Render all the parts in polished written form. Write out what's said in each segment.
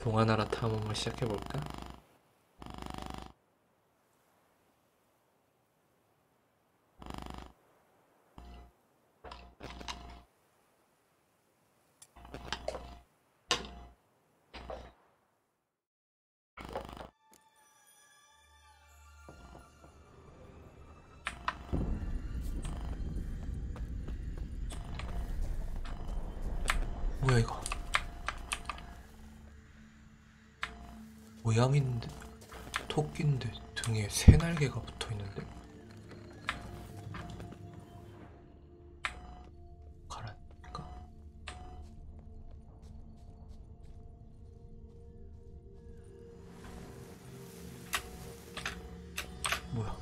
동화나라 탐험을 시작해볼까? 뭐야 이거? 모양인데 토끼인데 등에 새 날개가 붙어있는데? 가라니까? 뭐야?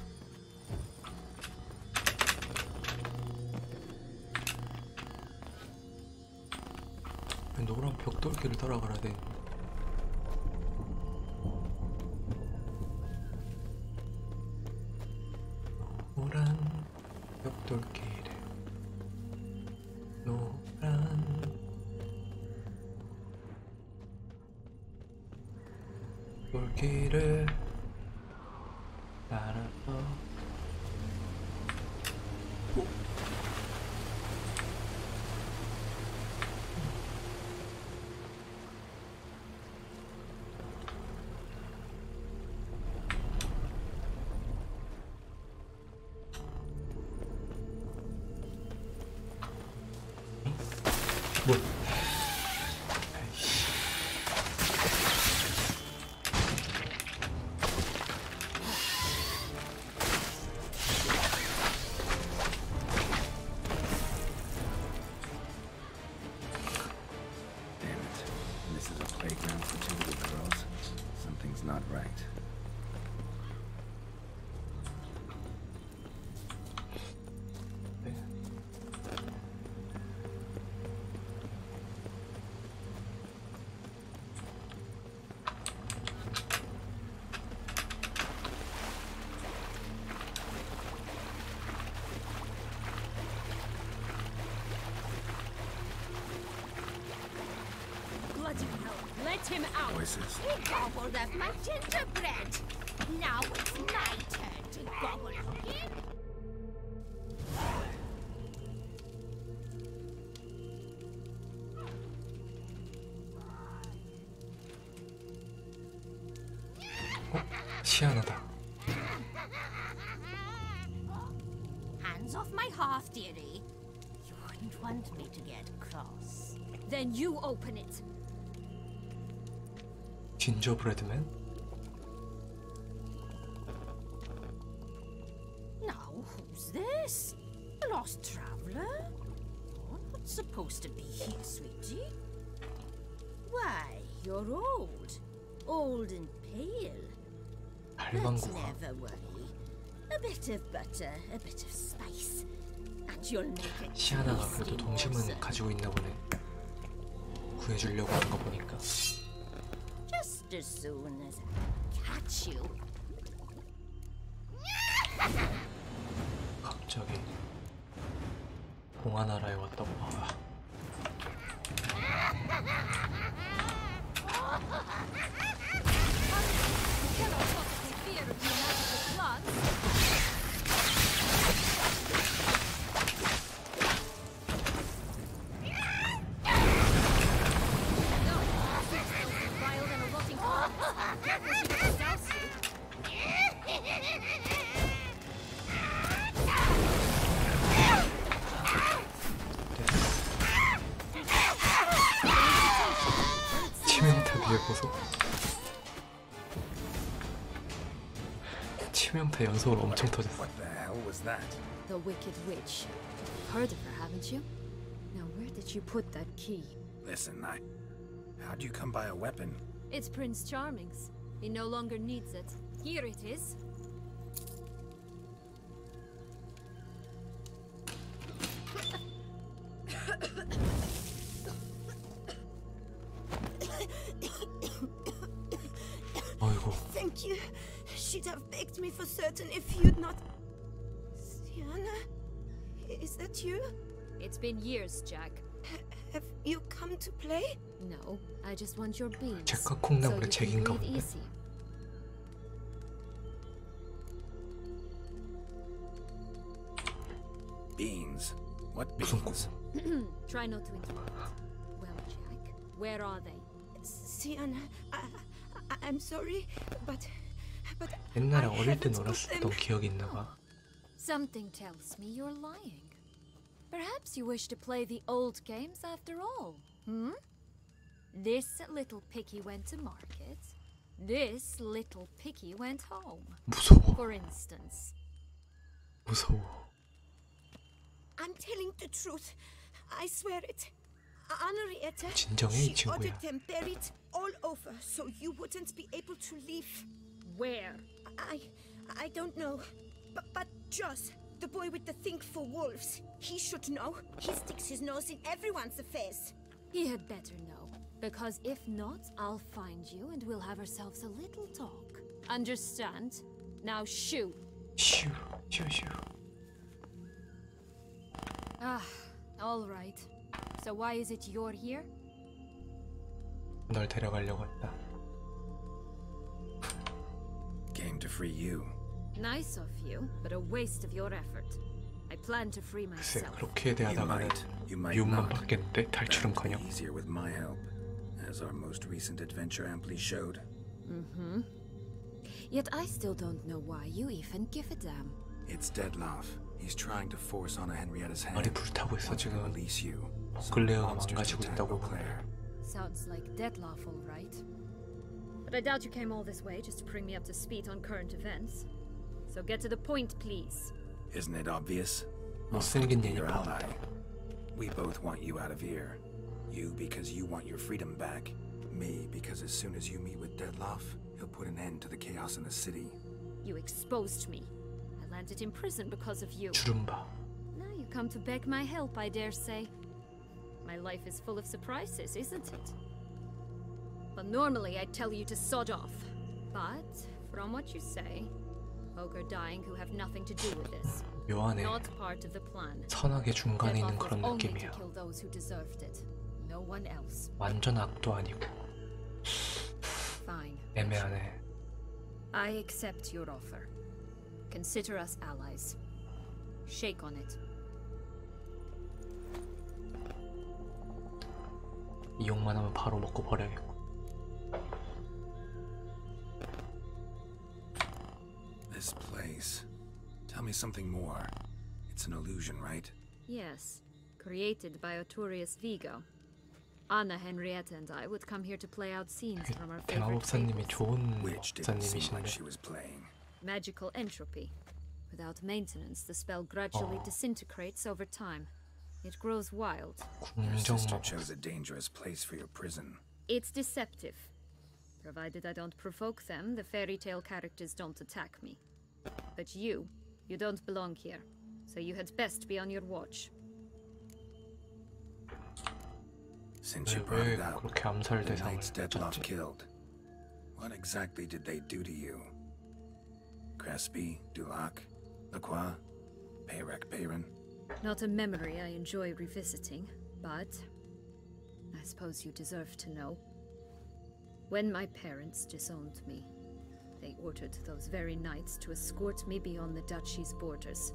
노란 벽돌길을 따라가야 되는데 노란 벽돌길을 노란 벽돌길을 따라서 뭐? Damn it. This is a playground for two little girls. Something's not right. Bloody hell, let him out! Voices. He gobbled up my gingerbread. Now it's my turn to gobble again. 희한하다. Hands off my hearth, dearie. You wouldn't want me to get cross. Then you open it. 진저브레드맨? Now, who's this? A lost traveler? You're not supposed to be here, sweetie. Why, you're old. Old and pale. But 발광구가 never worry. A bit of butter, a bit of spice, and you'll make it 시아나가 그래도 tasty 동심은 morsel. 가지고 있나 보네. 구해주려고 하는 거 보니까. Just as soon as I catch you. 갑자기 동화나라에 왔다고. You cannot possibly fear the magical plants. No, vile than a rotting corpse. Careful, she will douse you. 치명타 위에 보소. 치명타 연속으로 엄청 터졌어. What the hell was that? The Wicked Witch. You've heard of her, haven't you? Now, where did you put that key? Listen, how'd you come by a weapon? It's Prince Charming's. He no longer needs it. Here it is. 어이구. Thank you. She'd have begged me for certain if you'd not... Sienna? Is that you? It's been years, Jack. Have you come to play? No, I just want your beans. 제가 so 콩나물의 you can 책인가 breathe 본데? easy. Beans. What 무슨 beans? Try not to interrupt. Well, Jack, where are they? Sienna, I'm sorry, but 옛날에 I 어릴 때 haven't got 놀았었던 them. 기억이 있나 봐. Something tells me you're lying. Perhaps you wish to play the old games after all, hmm? This little piggy went to market. This little piggy went home. 무서워. For instance. 무서워. I'm telling the truth. I swear it. Henrietta, 진정해, 이 she ordered 친구야. them buried all over so you wouldn't be able to leave. Where? I don't know. But Joss, the boy with the thing for wolves, he should know. He sticks his nose in everyone's affairs. He had better know. Because if not, I'll find you and we'll have ourselves a little talk. Understand? Now shoo. 슈, 슈, 슈. Ah, all right. So why is it you're here? 널 데려가려고 했다. Came to free you. Nice of you, but a waste of your effort. I plan to free 글쎄, myself. 그렇게 You 대하다가는 might 미움만 not. 받겠는데 That 탈출은커녕. would be easier with my help, as our most recent adventure amply showed. Mm-hmm. Yet I still don't know why you even give a damn. It's Deadloff. He's trying to force Anna Henrietta's hand. 말이 불타고 있어 Wants to 지금. release you. 엇글레어가 Monsters 망가지고 attack 있다고. Eau Claire. Sounds like Deadloff, all right. But I doubt you came all this way just to bring me up to speed on current events. So get to the point, please. Isn't it obvious? 못생긴 Your 얘니까. ally. We both want you out of here. You because you want your freedom back. Me because as soon as you meet with Deadloff, he'll put an end to the chaos in the city. You exposed me. I landed in prison because of you. 주름바. Now you come to beg my help, I dare say. My life is full of surprises, isn't it? But normally I'd tell you to sod off. But, from what you say, folk are dying who have nothing to do with this. 묘하네. Not part of the plan. 선악의 중간에 있는 Deadloff 그런 was only to 느낌이야. kill those who deserved it. No one else. 완전 악도 아니고. Fine. 애매하네. I accept your offer. Consider us allies. Shake on it. 이용만 하면 바로 먹고 버려야겠고. This place. Tell me something more. It's an illusion, right? Yes, created by Arturius Vigo. Anna Henrietta and I would come here to play out scenes from our favorite 대마법사님이 fables. 좋은 Which didn't seem like 법사님이신데 she was playing. Magical entropy. Without maintenance, the spell gradually Oh. disintegrates over time. It grows wild. Your sister 궁정마법. chose a dangerous place for your prison. It's deceptive. Provided I don't provoke them, the fairy tale characters don't attack me. But you don't belong here. So you had best be on your watch. Since you brought 왜 it up, 그렇게 암살 the 대상을 knights Deadloff 짰지? killed. What exactly did they do to you? Crespi, Dulac, Lacroix, Peyrac Peyron? Not a memory I enjoy revisiting, but I suppose you deserve to know. When my parents disowned me, they ordered those very knights to escort me beyond the duchy's borders.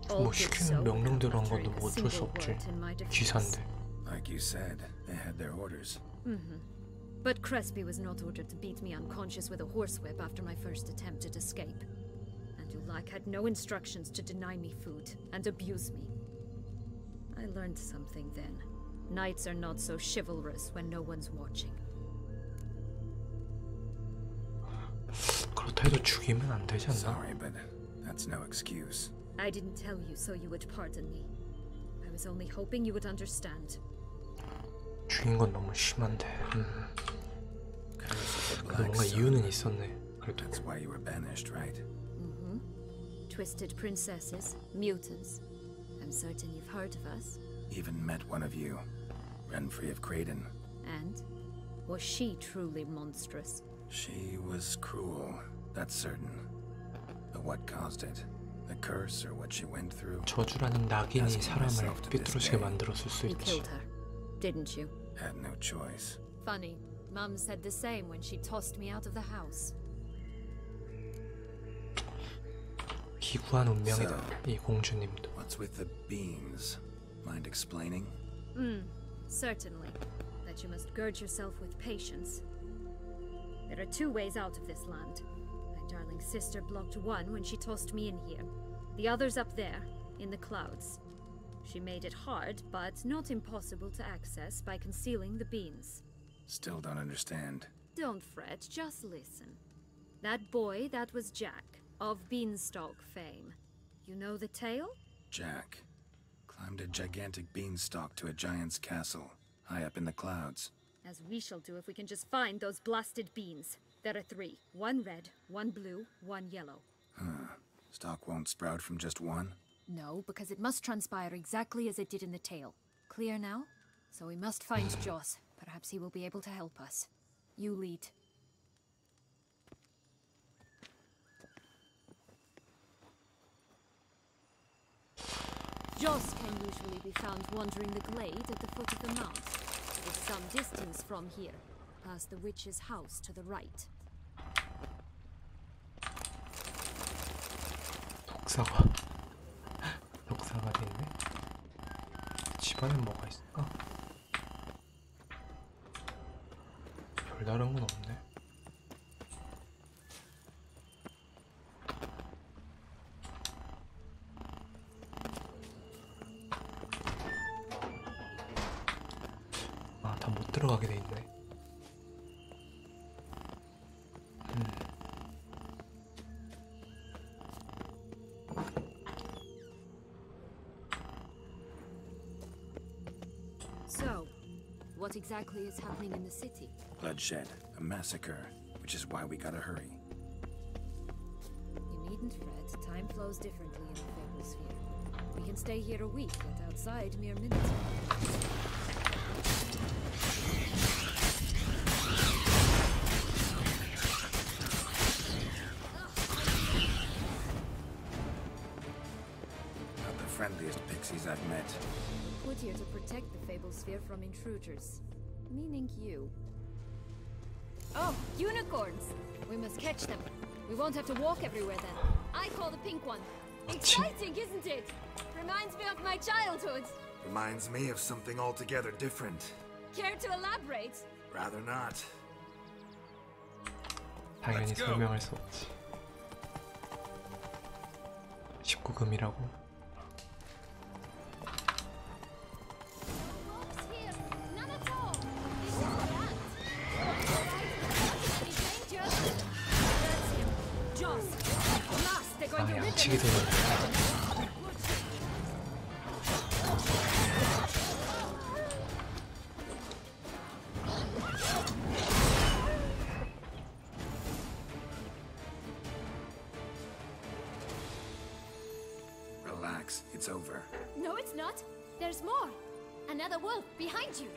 뭐 시키는 명령대로 한 건데 뭐 어쩔 수 single 없지. word in my defense. 기사인데. Like you said, they had their orders. But Crespi was not ordered to beat me unconscious with a horsewhip after my first attempt at escape. And Dulac had no instructions to deny me food and abuse me. I learned something then. Knights are not so chivalrous when no one's watching. 그렇다 해도 죽이면 안 되지 않나? Sorry, but that's no excuse. I didn't tell you so you would pardon me. I was only hoping you would understand. 죽인 건 너무 심한데. Curse of the 그래도 Black 뭔가 Sun. 이유는 있었네. 그래도 That's why you were banished, right? Twisted princesses, mutants. I'm certain you've heard of us. Even met one of you. Renfrey of Craden. And was she truly monstrous? She was cruel, that's certain. But what caused it? The curse or what she went through? 저주라는 낙인이 사람을 삐뚤어지게 만들었을 수 You 있지. killed her. didn't you? Had no choice. Funny. Mum said the same when she tossed me out of the house. 기구한 운명이다. 이 공주님도. What's with the beans? Mind explaining? Certainly. But you must gird yourself with patience. There are two ways out of this land. My darling sister blocked one when she tossed me in here. The other's up there, in the clouds. She made it hard, but not impossible to access by concealing the beans. Still don't understand. Don't fret, just listen. That boy, that was Jack, of Beanstalk fame. You know the tale? Jack climbed a gigantic beanstalk to a giant's castle, high up in the clouds. As we shall do if we can just find those blasted beans. There are 3. 1 red, 1 blue, 1 yellow. Stalk won't sprout from just one? No, because it must transpire exactly as it did in the tale. Clear now? So we must find Joss. Perhaps he will be able to help us. You lead. Joss can usually be found wandering the glade at the foot of the mount. It is some distance from here, past the witch's house to the right. 독사가 돼 있네. 집안엔 뭐가 있을까? 별다른 건 없네. 아, 다 못 들어가게 돼 있네. So, what exactly is happening in the city? Bloodshed, a massacre, which is why we gotta hurry. You needn't fret. Time flows differently in the Fable Sphere. We can stay here a week, but outside mere minutes. Not the friendliest pixies I've met. We're put here to protect the Fable Sphere from intruders. Meaning you. Oh, unicorns! We must catch them. We won't have to walk everywhere then. I call the pink one. Exciting, isn't it? Reminds me of my childhood. Reminds me of something altogether different. Care to elaborate? Rather not. 당연히 설명할 수 없지. 19금이라고? Wolves here. None at all. This is land. Dangerous. That's him. Joss. Last, they're going 아, to rip 양치기 him. 도는. Relax, it's over. No, it's not. There's more. Another wolf behind you.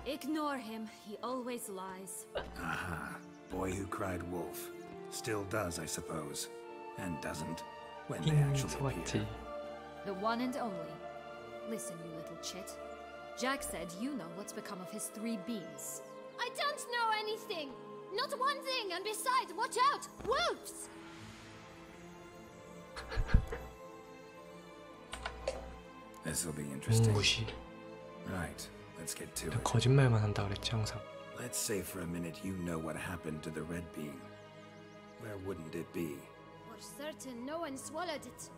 Ignore him. He always lies. Aha. Boy who cried wolf. Still does, I suppose. And doesn't. When they actually appear. 소왔지. The one and only. Listen, you little chit. Jack said you know what's become of his 3 beans. I don't know anything. Not one thing. And besides, watch out. Wolves. This'll be interesting. 무시. Right, let's get to it. 거짓말만 한다 그랬지 항상. Let's say for a minute you know what happened to the red bean. Where wouldn't it be? For certain, no one swallowed it.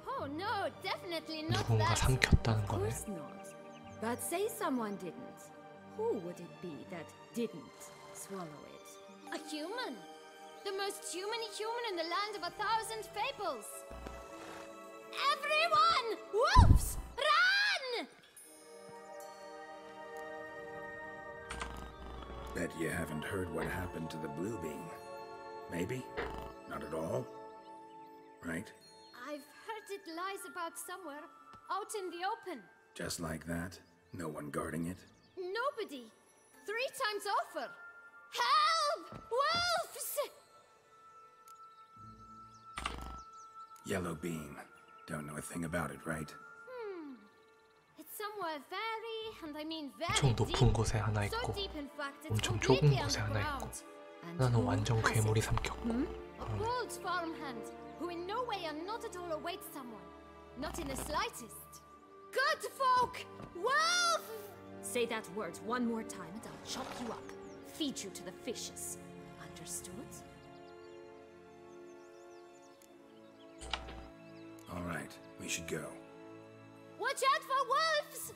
Oh no, definitely not 누군가 that. 삼켰다는 Of 거네. course not. But say someone didn't. Who would it be that didn't swallow it? A human. The most human in the land of 1,000 fables. Everyone! Wolves! Run! Bet you haven't heard what happened to the blue bean. Maybe? Not at all? Right? I've heard it lies about somewhere out in the open. Just like that? No one guarding it? Nobody. 3 times over. Help! Wolves! Yellow bean. Don't know a thing about it, right? It's somewhere very and I mean very 엄청 높은 deep. 곳에 하나 So 있고 deep, in fact, it's 엄청 좁은 completely 곳에 하나 있고 underground. And 하나는 who 완전 has 괴물이 it? 삼켰고 A bold farmhand who in no way and not at all awaits someone. Not in the slightest. Good folk! Wolf! Say that word one more time and I'll chop you up. Feed you to the fishes. Understood? All right, we should go. Watch out for wolves!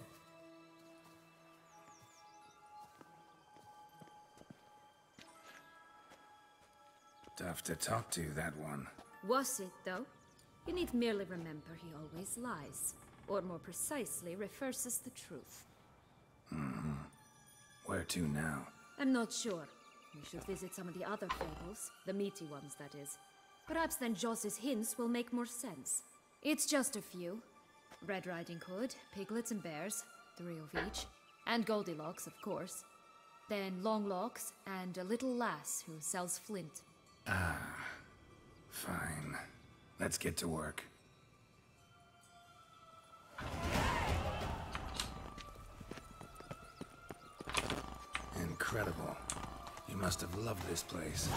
Tough to talk to, that one. Was it, though? You need merely remember he always lies. Or more precisely, reverses the truth. Where to now? I'm not sure. We should visit some of the other fables. The meaty ones, that is. Perhaps then Joss's hints will make more sense. It's just a few. Red Riding Hood, piglets and bears, 3 of each. And Goldilocks, of course. Then Longlocks, and a little lass who sells flint. Fine. Let's get to work. Incredible. You must have loved this place.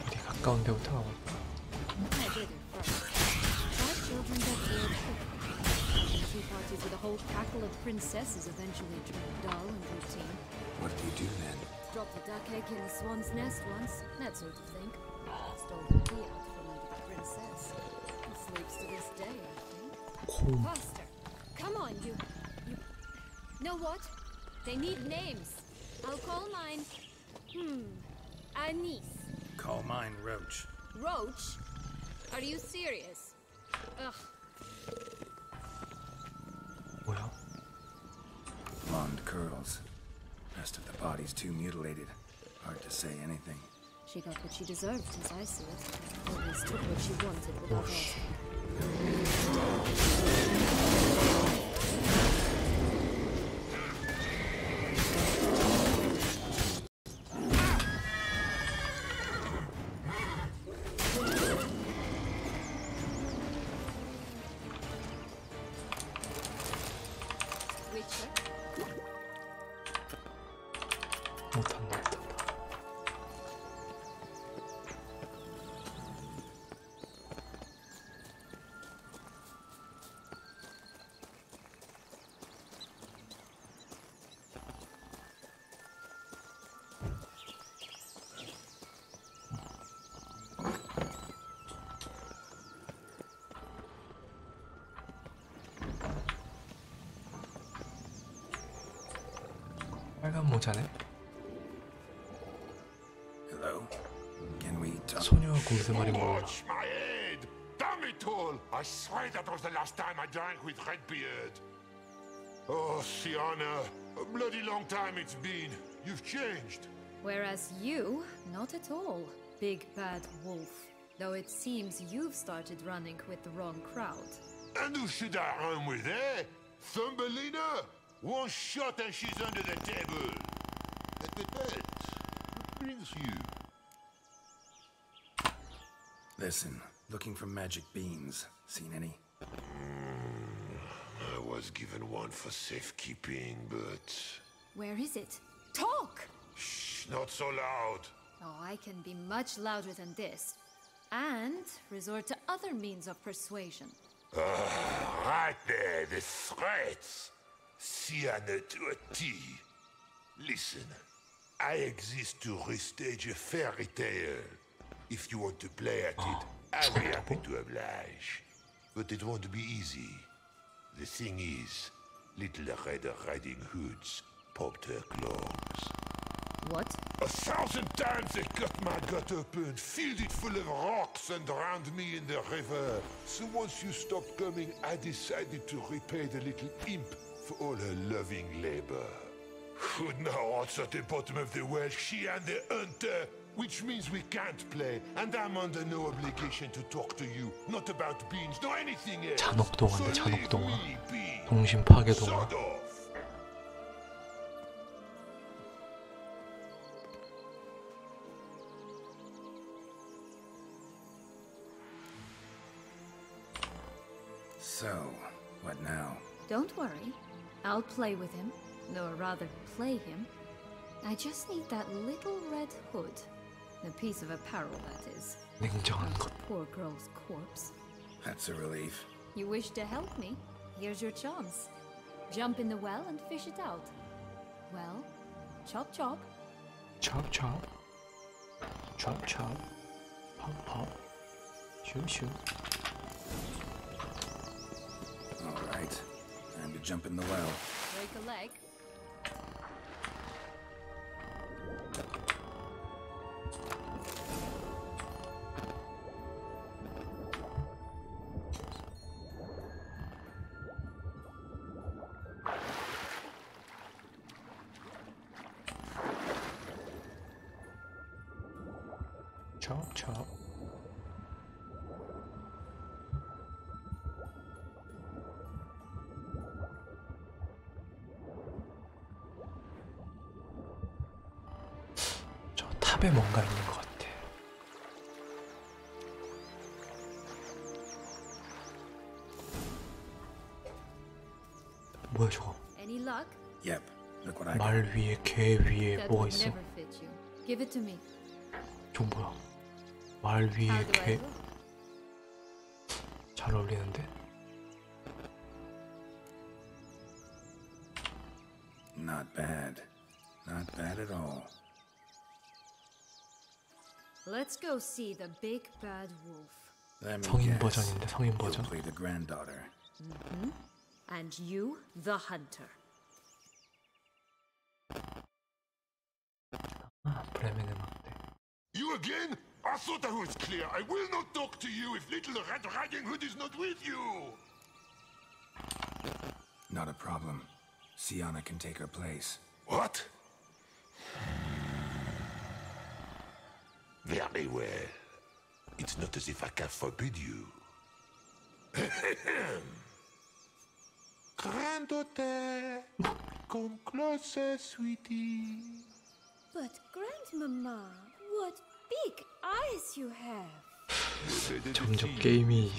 어디 가까운 데부터 가볼까? I did it first. 5 children get bored quickly. Tea parties with a whole cackle of princesses eventually turn dull and routine. What did you do then? Dropped a duck egg in a swan's nest once, that sort of thing. Stole the tea out from under the princess. He sleeps to this day, I think. 곰 Faster! Come on, you... Know what? They need names. I'll call mine... Anise. Call mine Roach. Roach? Are you serious? Ugh. 뭐야? Blonde curls. Rest of the body's too mutilated. Hard to say anything. She got what she deserved, as I see it. Always took what she wanted without asking. Witcher? 못한다. 빨간 모자네? Hello? Can we talk? 소녀와 곰새말이 몰라. Watch my head! Damn it all! I swear that was the last time I drank with Redbeard. Oh, Sienna, a bloody long time it's been. You've changed. Whereas you, not at all, big bad wolf. Though it seems you've started running with the wrong crowd. And who should I run with, eh? Thumbelina? One shot and she's under the table. What brings you? Listen, looking for magic beans. Seen any? I was given one for safekeeping, but... Where is it? Talk! Shh, not so loud. Oh, I can be much louder than this. And resort to other means of persuasion. Right there, the threats. Sienna to a T. Listen, I exist to restage a fairy tale. If you want to play at it, I'll be happy to oblige. But it won't be easy. The thing is, little Red Riding Hoods popped her clogs. What? 1,000 times they cut my gut open, filled it full of rocks and drowned me in the river. So once you stopped coming, I decided to repay the little imp for all her loving labor. Who now what's at the bottom of the well? She and the hunter? which means we can't play, and I'm under no obligation to talk to you, not about beans, nor anything else. 잔혹동화인데 So leave 잔혹동화. me be. 동심 파괴동화. Sod off. So, what now? Don't worry. I'll play with him. Or rather, play him. I just need that little red hood. The piece of apparel, that is. 냉정한 것. Poor girl's corpse. That's a relief. You wish to help me? Here's your chance. Jump in the well and fish it out. Well, chop chop. Chop chop. Chop chop. Pop pop. Shoot shoot. All right. Time to jump in the well. Break a leg. Chop chop. 저 탑에 뭔가 있는 것 같아. 뭐야 저거? Any luck? Yep. Look what I got. 말 위에 개 위에 That 뭐가 would 있어? never fit you. Give it to me. 저거 뭐야? 말 위에 How do I 개. look? 잘 어울리는데? Not bad. Not bad at all. Let's go see the big bad wolf. Let me 성인 guess. 버전인데 성인 You'll 버전. play the granddaughter. And you, the hunter. 아, 브레멘의 막대. You again? I thought I was clear. I will not talk to you if little Red Riding Hood is not with you. Not a problem. Sienna can take her place. What? Very well. It's not as if I can forbid you. Granddaughter, come closer, sweetie. But, Grandmama, what big eyes you have. 점점 게임이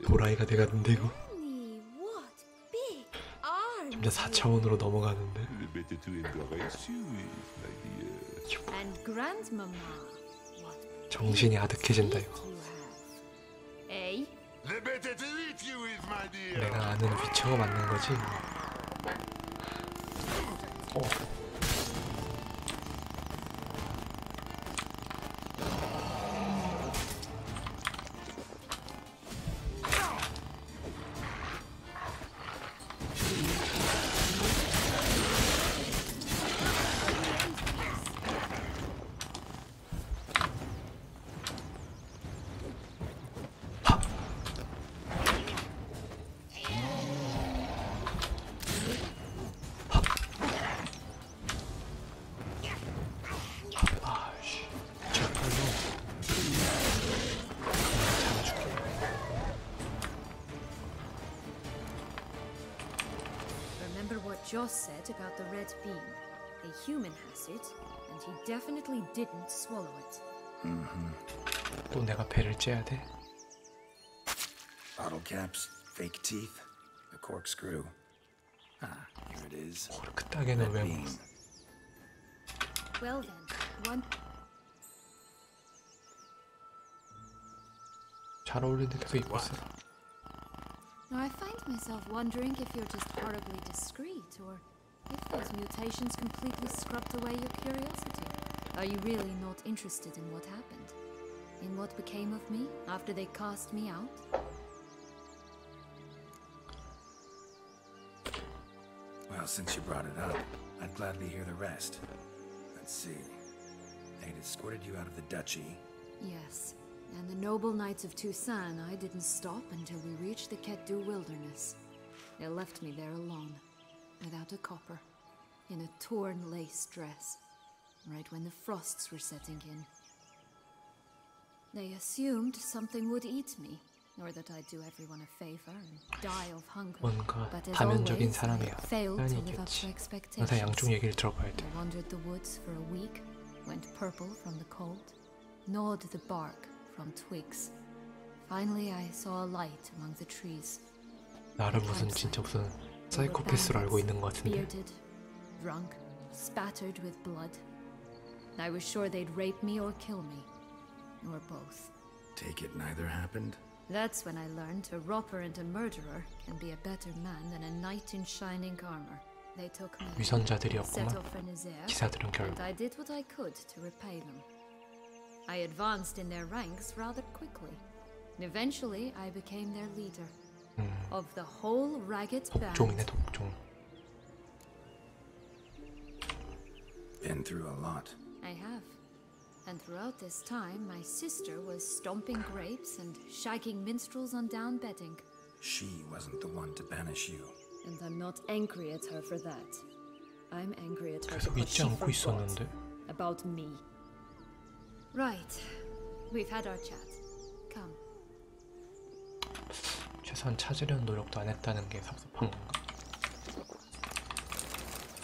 도라이가 돼가는데 이거. Honey, what big arms. 점점 4차원으로 넘어가는데. Better to embrace you with, my dear. And grandmama. What 정신이 아득해진다 teeth 이거. you have. Eh? The better to eat you with, my dear. 내가 아는 위쳐가 맞는 거지. 아씨, 저걸로 잡아줄게. Remember what Joss said about the red bean? A human has it, and he definitely didn't swallow it. 또 내가 배를 째야 돼. Bottle caps, fake teeth, the corkscrew. Ah, here it is. 그 따개는 왜 Bean. 먹어? Well then, one. 잘 어울리는데 계속 입고 있어. Now I find myself wondering if you're just horribly discreet, or if those mutations completely scrubbed away your curiosity. Are you really not interested in what happened? In what became of me after they cast me out? Well, since you brought it up, I'd gladly hear the rest. Let's see. They'd escorted you out of the duchy. Yes. And the noble knights of Toussaint, I didn't stop until we reached the Ketdu wilderness. They left me there alone, without a copper, in a torn lace dress, right when the frosts were setting in. They assumed something would eat me, or that I'd do everyone a favor and die of hunger. 뭔가 But as 다면적인 always, 사람이야. I failed to live up 사연이겠지. to 항상 expectations. 양쪽 얘기를 들어봐야 돼. I wandered the woods for a week, went purple from the cold, gnawed the bark from twigs. Finally, I saw a light among the trees. 나를 무슨 진짜 무슨 사이코패스로 알고 있는 것 같은데. Bearded, drunk, spattered with blood. I was sure they'd rape me or kill me, or both. Take it neither happened? That's when I learned a robber and a murderer can be a better man than a knight in shining armor. They took me, set 위선자들이었구만. off for Nazaire, 기사들은 and 결국 I did what I could to repay them. I advanced in their ranks rather quickly. Eventually, I became their leader. Of the whole ragged band. 독종이네 독종. Been through a lot. I have. And throughout this time, my sister was stomping grapes and shagging minstrels on down bedding. She wasn't the one to banish you. And I'm not angry at her for that. I'm angry at her 계속 because 잊지 she 않고 forgot 있었는데. about me. Right. We've had our chat. Come. 최소한 찾으려는 노력도 안 했다는 게 섭섭한 건가?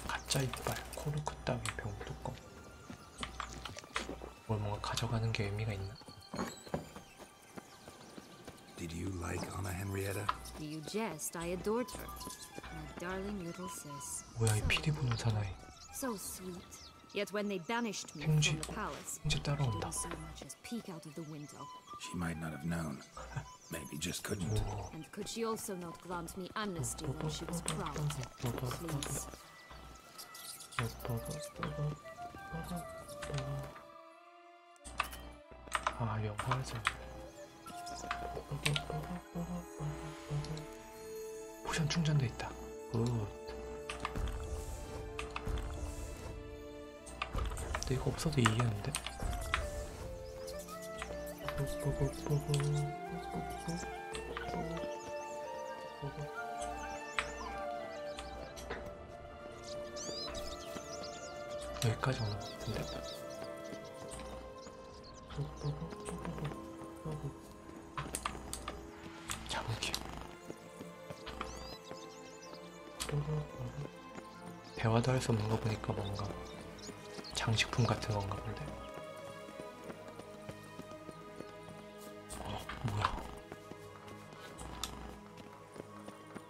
가짜 이빨, 코르크 따위 병뚜껑. 뭘 뭔가 가져가는 게 의미가 있나? Did you like Anna Henrietta? You jest. I adored her. My darling little sis. 뭐야 이 PD 보는 사나이. So sweet. Yet when they banished me 행지, from the palace, 행지 따라온다. didn't so much as peek out of the window. She might not have known. Maybe just couldn't. 오, And could she also not grant me amnesty when she was crowned? Please. 아 영화에서 포션 충전돼 있다. 굿. 근데 이거 없어도 이기는데. 여기까지 오는 것 같은데. 잠기. 대화도 할 수 없는 거 보니까 뭔가 장식품 같은 건가 본데. 뭐야?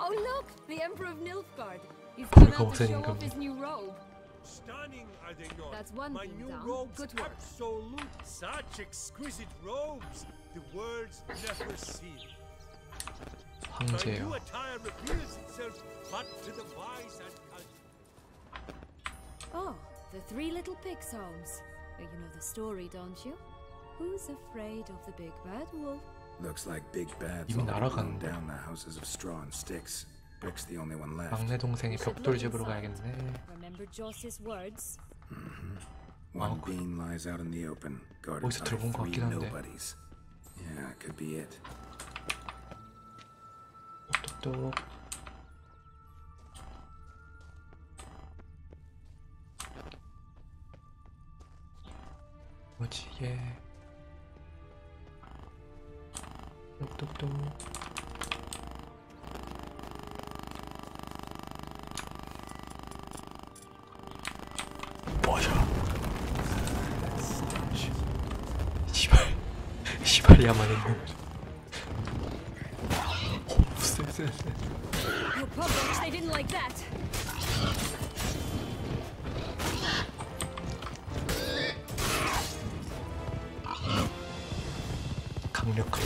Oh look, the Emperor of Nilfgaard. He's come out to show off his new robe. Stunning, are they not? That's one My thing new down. robes, Good work. absolute, such exquisite robes. The world's never seen. My new 황제요. attire reveals itself but to the wise and cultured. Oh, the three little pigs' homes. You know the story, don't you? Who's afraid of the big bad wolf? Looks like Big Bad's 이미 already blown 날아갔는데. down the houses of straw and sticks. Brick's the only one left. 막내 동생이 벽돌 집으로 가야겠네. Remember Joss's words? One bean lies out in the open, guarded 어디서 by 들어본 것 three 같긴 한데. nobodies. Yeah, could be it. 똑똑똑. 뭐지 얘? 똑똑똑. 뭐야? 시발이야만 있는. 오, 쎄. Oh, Pavlovich, they didn't like that. 강력한.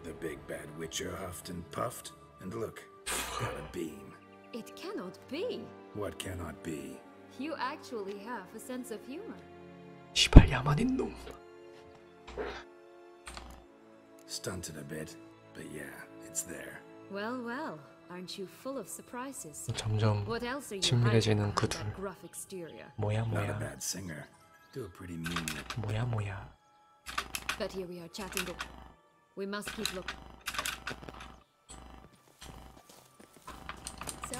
The big bad witcher huffed and puffed, and look, got a bean. It cannot be. What cannot be? You actually have a sense of humor. 시발 야만인 놈. Stunted a bit, but yeah, it's there. Well, well, Aren't you full of surprises? 점점 What else are you 친밀해지는 hiding 그 behind 둘. that gruff exterior? 뭐야 Not a 뭐야 bad singer. Do a pretty mean lip. 뭐야 뭐야. But here we are chatting. We must keep looking. So,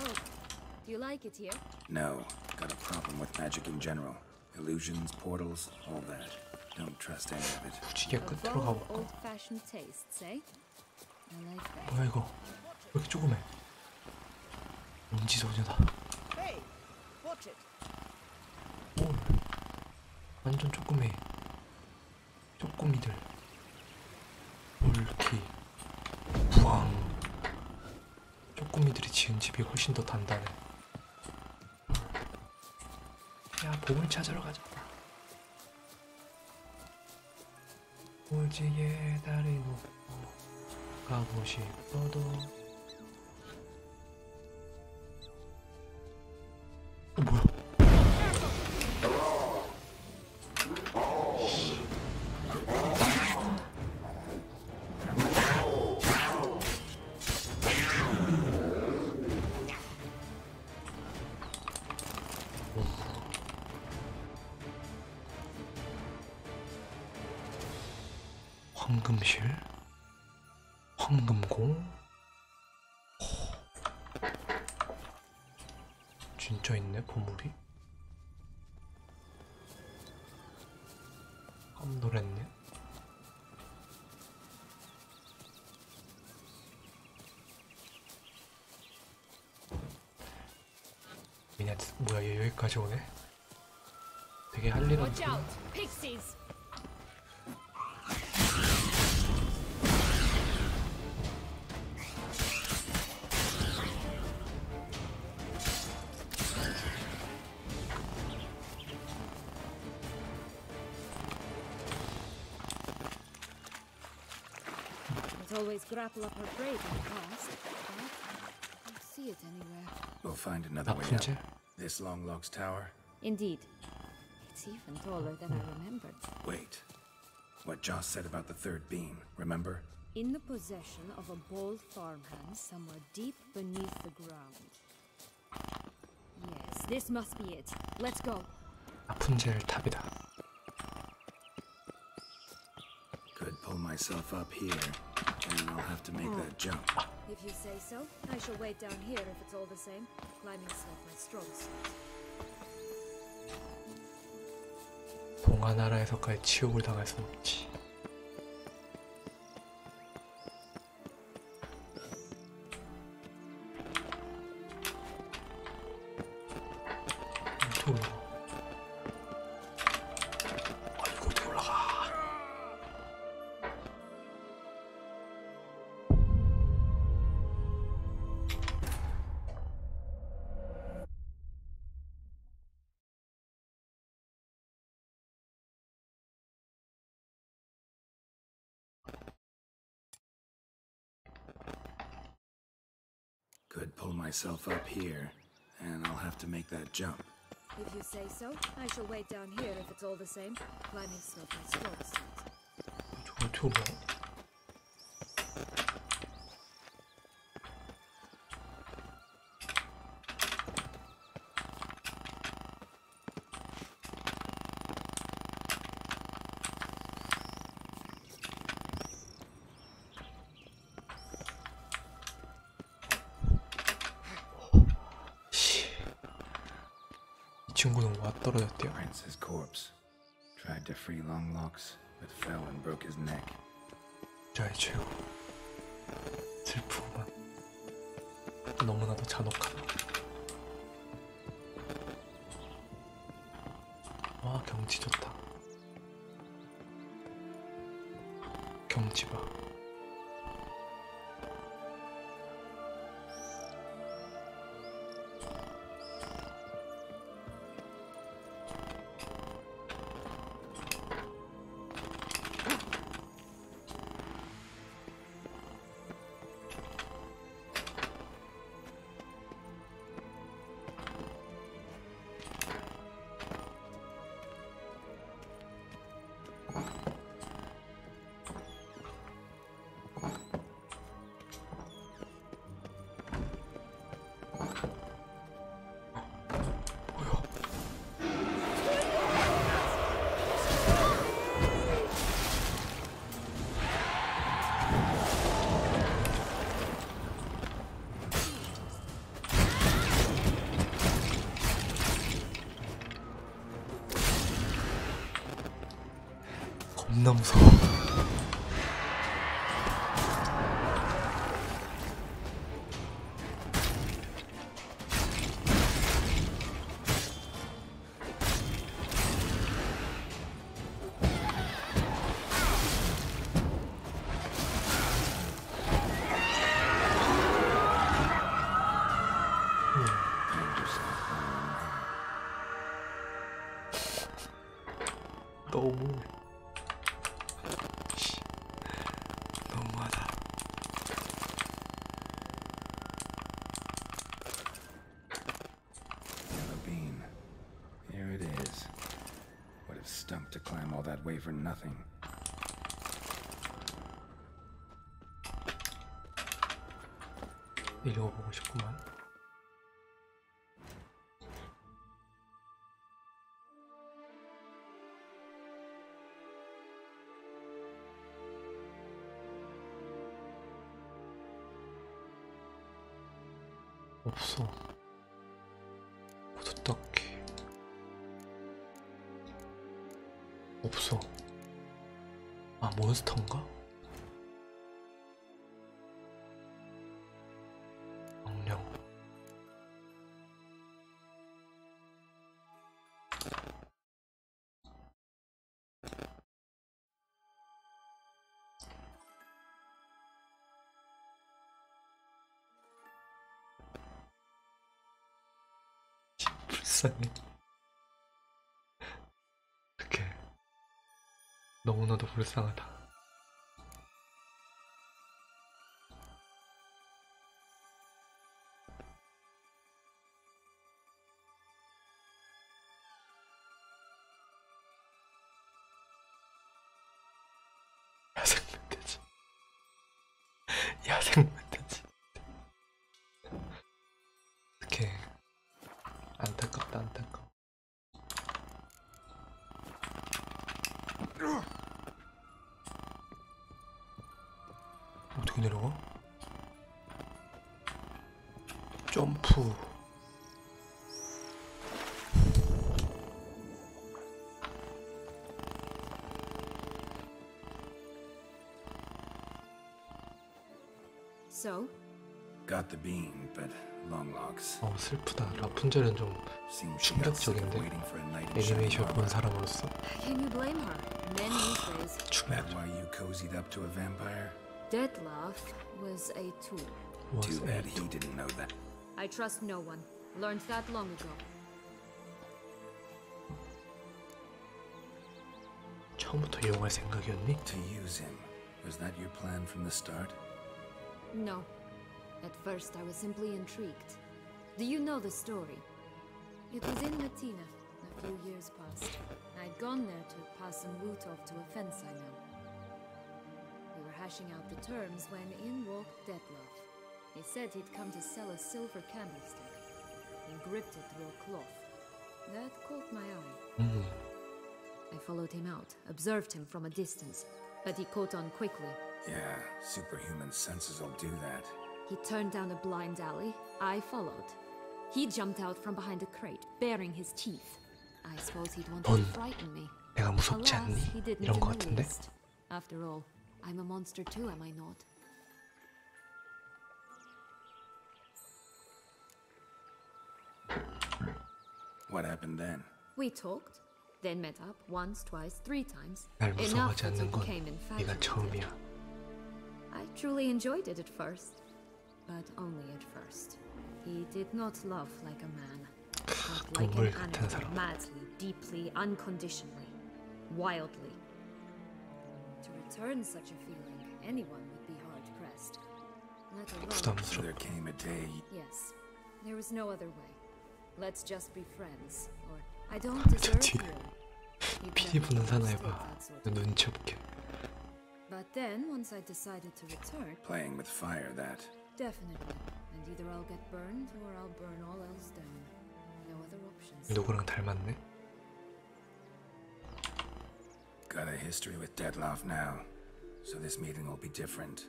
do you like it here? No, got a problem with magic in general. Illusions, portals, all that. Don't trust any of it. 무지개 끝으로 Above 가볼까? old-fashioned tastes, eh? I like that. 뭐야 이거? 왜 이렇게 조그매? 먼지 소녀다. Hey, watch it. 오, 완전 쪼꼬미. 쪼꼬미들. 볼키. 부왕. 쪼꼬미들이 지은 집이 훨씬 더 단단해. 야, 봄을 찾으러 가자. 오지에 다리 놓고 가고 싶어도. 뭐야? 황금실? 황금공? 진짜 있네, 보물이? 깜놀했네. 미네트, 뭐야, 얘 여기까지 오네? 되게 할 일은 Watch out! Pixies! Can't always grapple up her prey from past, but I don't see it anywhere. We'll find another way up. 라푼젤? This Longlog's tower? Indeed. It's even taller than I remembered. Wait. What Joss said about the third beam, remember? In the possession of a bold farmhand somewhere deep beneath the ground. Yes, this must be it. Let's go. 라푼젤 탑이다. Could pull myself up here, and I'll have to make that jump. If you say so, I shall wait down here if it's all the same. Climbing's not my strong suit. 동화나라에서까지 치욕을 당할 순 없지. 어떻게 올라가? 아이고, 어떻게 올라가? Could pull myself up here, and I'll have to make that jump. If you say so, I shall wait down here if it's all the same. Climbing's not my strong suit. 저거 어떻게 올라가? 이 친구는 와 떨어졌대요. Prince's corpse. Tried to free Longlocks, but fell and broke his neck. 자의 최고. 슬프구만. 너무나도 잔혹하다. 와, 경치 좋다. 경치 봐. 겁나 무서워. 너무 너무하다. Yellow bean. Here it is. Would have stunk to climb all that way for nothing. 읽어보고 싶구만. 없어. 호두떡기 없어. 아, 몬스터인가? 명령. 불쌍해. 이렇게 너무나도 불쌍하다. 야생 멧돼지. 야생 멧돼지. 이렇게 안타깝다, 안타까워. 어떻게 내려가? 점프. So? Got the bean, but long logs. 슬프다. 라푼젤은 좀 Seems she got sick of 충격적인데. waiting for a knight in shining 애니메이션 본 armor. 사람으로서 Can you blame her? Men these days. That why you cozied up to a vampire? Deadlaugh was a tool. Too bad he didn't know that. I trust no one. Learned that long ago. 처음부터 이용할 생각이었니? To use him. Was that your plan from the start? No. At first, I was simply intrigued. Do you know the story? It was in Latina, a few years past. I'd gone there to pass some loot off to a fence I know. We were hashing out the terms when in walked Detlef. He said he'd come to sell a silver candlestick. He gripped it through a cloth. That caught my eye. I followed him out, observed him from a distance, but he caught on quickly. Yeah, superhuman senses will do that. He turned down a blind alley. I followed. He jumped out from behind a crate, baring his teeth. I suppose he'd wanted to frighten me. 내가 무섭지 Alas, 않니? he didn't 이런 거 in the 같은데? least. After all, I'm a monster too, am I not? What happened then? We talked, then met up once, twice, 3 times. 날 Enough 무서워하지 that he 않는 건 became 네가 infatuated. 처음이야. I truly enjoyed it at first, but only at first. He did not love like a man, but like 동물 an 같은 animal, 사람. madly, deeply, unconditionally, wildly. To return such a feeling, anyone would be hard-pressed. Let alone... So there 부담스럽고. came a day. Yes, there was no other way. Let's just be friends, or I don't deserve 뒤에 you. He'd 피리 never 부는 사나이 understood 봐. that sort of 눈치 없게. But then, once I decided to return, Playing with fire, that. definitely. And either I'll get burned or I'll burn all else down. No other options. 누구랑 닮았네? Got a history with Detlef now. So this meeting will be different.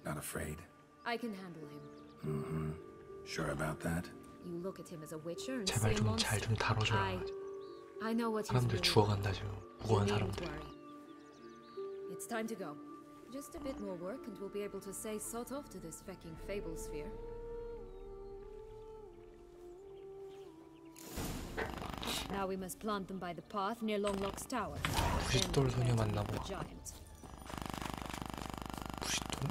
Not afraid? I can handle him. Sure about that? You look at him as a witcher and 제발 say 좀 monster. 잘 좀 다뤄줘라. I know what he's 사람들 really 죽어간다 지금. like. 무고한 You needn't 사람들. worry. It's time to go. Just a bit more work and we'll be able to say sod off to this fecking fable sphere. Now we must plant them by the path near Longlock's tower. 부싯돌 소녀 만나보. Giant. 부싯돌?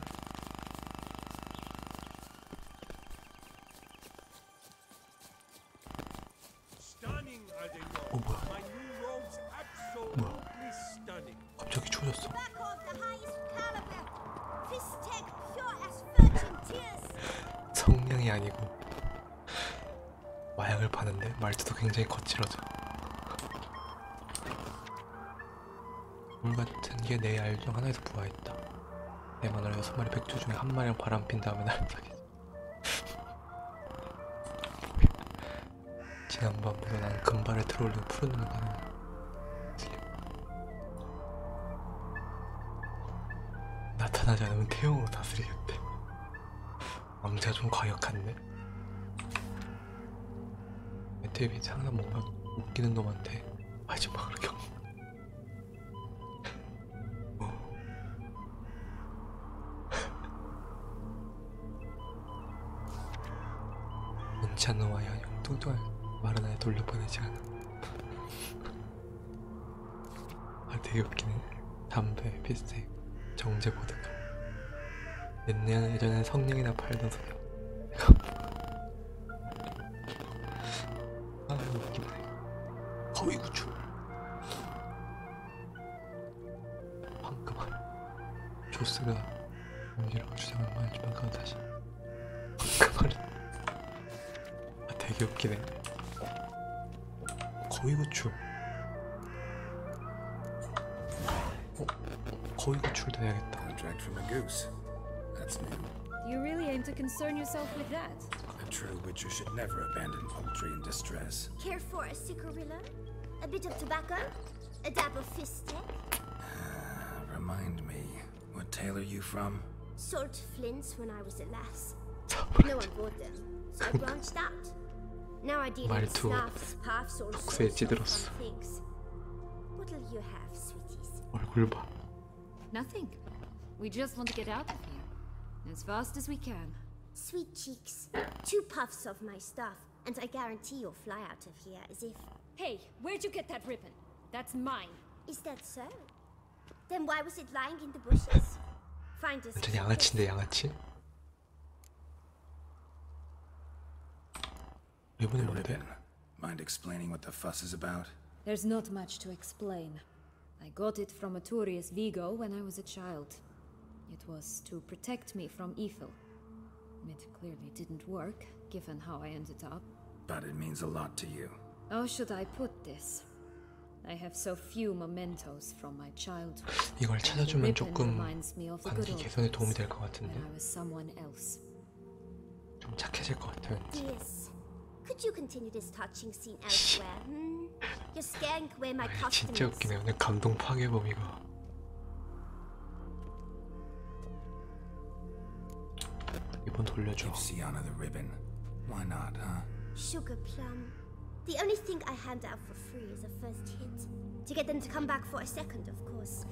Stunning, are they not? 뭐야? My new robes absolutely stunning. 갑자기 추워졌어. Back of the highest caliber. Fist tech pure as virgin tears. 성냥이 아니고 마약을 파는데 말투도 굉장히 거칠어져. 물 같은 게 내 알 중 하나에서 부화했다. 내 마누라 6마리 백조 중에 한 마리랑 바람핀 다음에 날 사귀었어. 지난밤부터 난 금발에 들어올리고 푸른 눈을 가는 나타나지 않으면 태용으로 다스리겠대. 왕자 좀 과격한데? 메테비 항상 뭔가 웃기는 놈한테 마지막으로 원치 않는 와이어 뚱뚱한 마른 아이 돌려보내지 않아. 아 되게 웃기네. 담배, 피스텍, 정제 보드카. 예전엔 성냥이나 팔던 소녀. 아 웃기네. 거위 구출. 방금 조스가 문제라고 주장한 말지만 그건 다시 방금 말은 되게 웃기네. 거위 구출. 거위 구출도 해야겠다. Contract from a goose. That's new. Do you really aim to concern yourself with that? A true witcher should never abandon poultry in distress. Care for a cigarilla? A bit of tobacco? A dab of fist tech? Remind me, what tale are you from? Sold flints when I was a lass. No one bought them, so I branched out. Now I deal in 말투 snuffs, puffs, all 독수에 sorts of fun 찌들었어. things. What'll you have, sweeties? 얼굴 봐. Nothing. We just want to get out of here. As fast as we can. Sweet cheeks. 2 puffs of my stuff, and I guarantee you'll fly out of here as if... Hey, where'd you get that ribbon? That's mine. Is that so? Then why was it lying in the bushes? Find us. 완전 양아치인데 양아치? 이번에 The 뭔데? ribbon. Mind explaining what the fuss is about? There's not much to explain. I got it from Arturius Vigo when I was a child. It was to protect me from evil. It clearly didn't work, given how I ended up. But it means a lot to you. How should I put this? I have so few mementos from my childhood. 이걸 and the 찾아주면 ribbon 조금 reminds me of the good 관계 old 개선에 도움이 days 될 것 같은데 when I was someone else. 좀 착해질 것 같아 왠지. Yes. Could you continue this touching scene elsewhere? You're scaring away my 아, 진짜 customers. 웃기네. 오늘 감동 파괴범 이거. 이번 돌려줘. Give Sienna the ribbon. Why not, huh? Sugar plum. The only thing I hand out for free is a first hit. To get them to come back for a second, of course.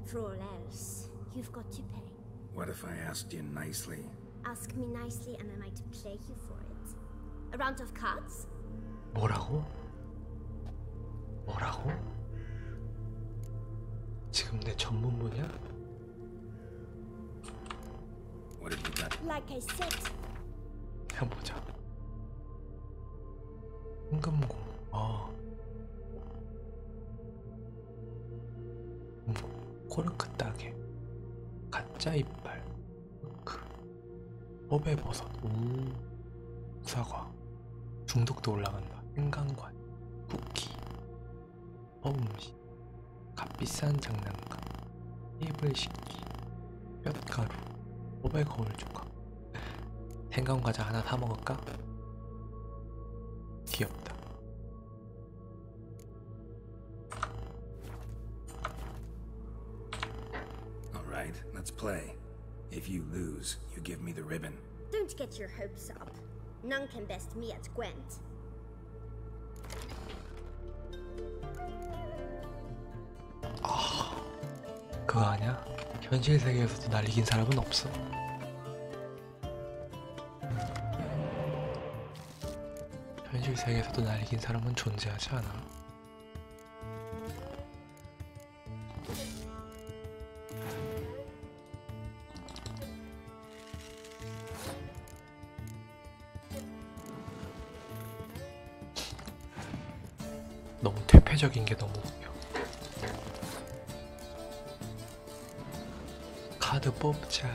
For all else, you've got to pay. What if I asked you nicely? Ask me nicely and I might play you for it. A round of cards? 뭐라고? 뭐라고? 지금 내 전문 분야? What have you got? Like I said, 해보자. 황금공. 코르크 따개. 가짜 이빨. 흑. 호배버섯. 사과. 중독도 올라간다. 생강관. 쿠키. 음식. 값비싼 장난감. 테이블 식기. 뼛가루. 호배 거울 조각. 생강과자 하나 사 먹을까? 귀엽다. All right, let's play. If you lose, you give me the ribbon. don't get your hopes up. None can best me at Gwent. 그 그거 아냐? 현실 세계에서도 날 이긴 사람은 없어. 현실 세계에서도 날 이긴 사람은 존재하지 않아. 너무 퇴폐적인 게 너무 웃겨. 카드 뽑자.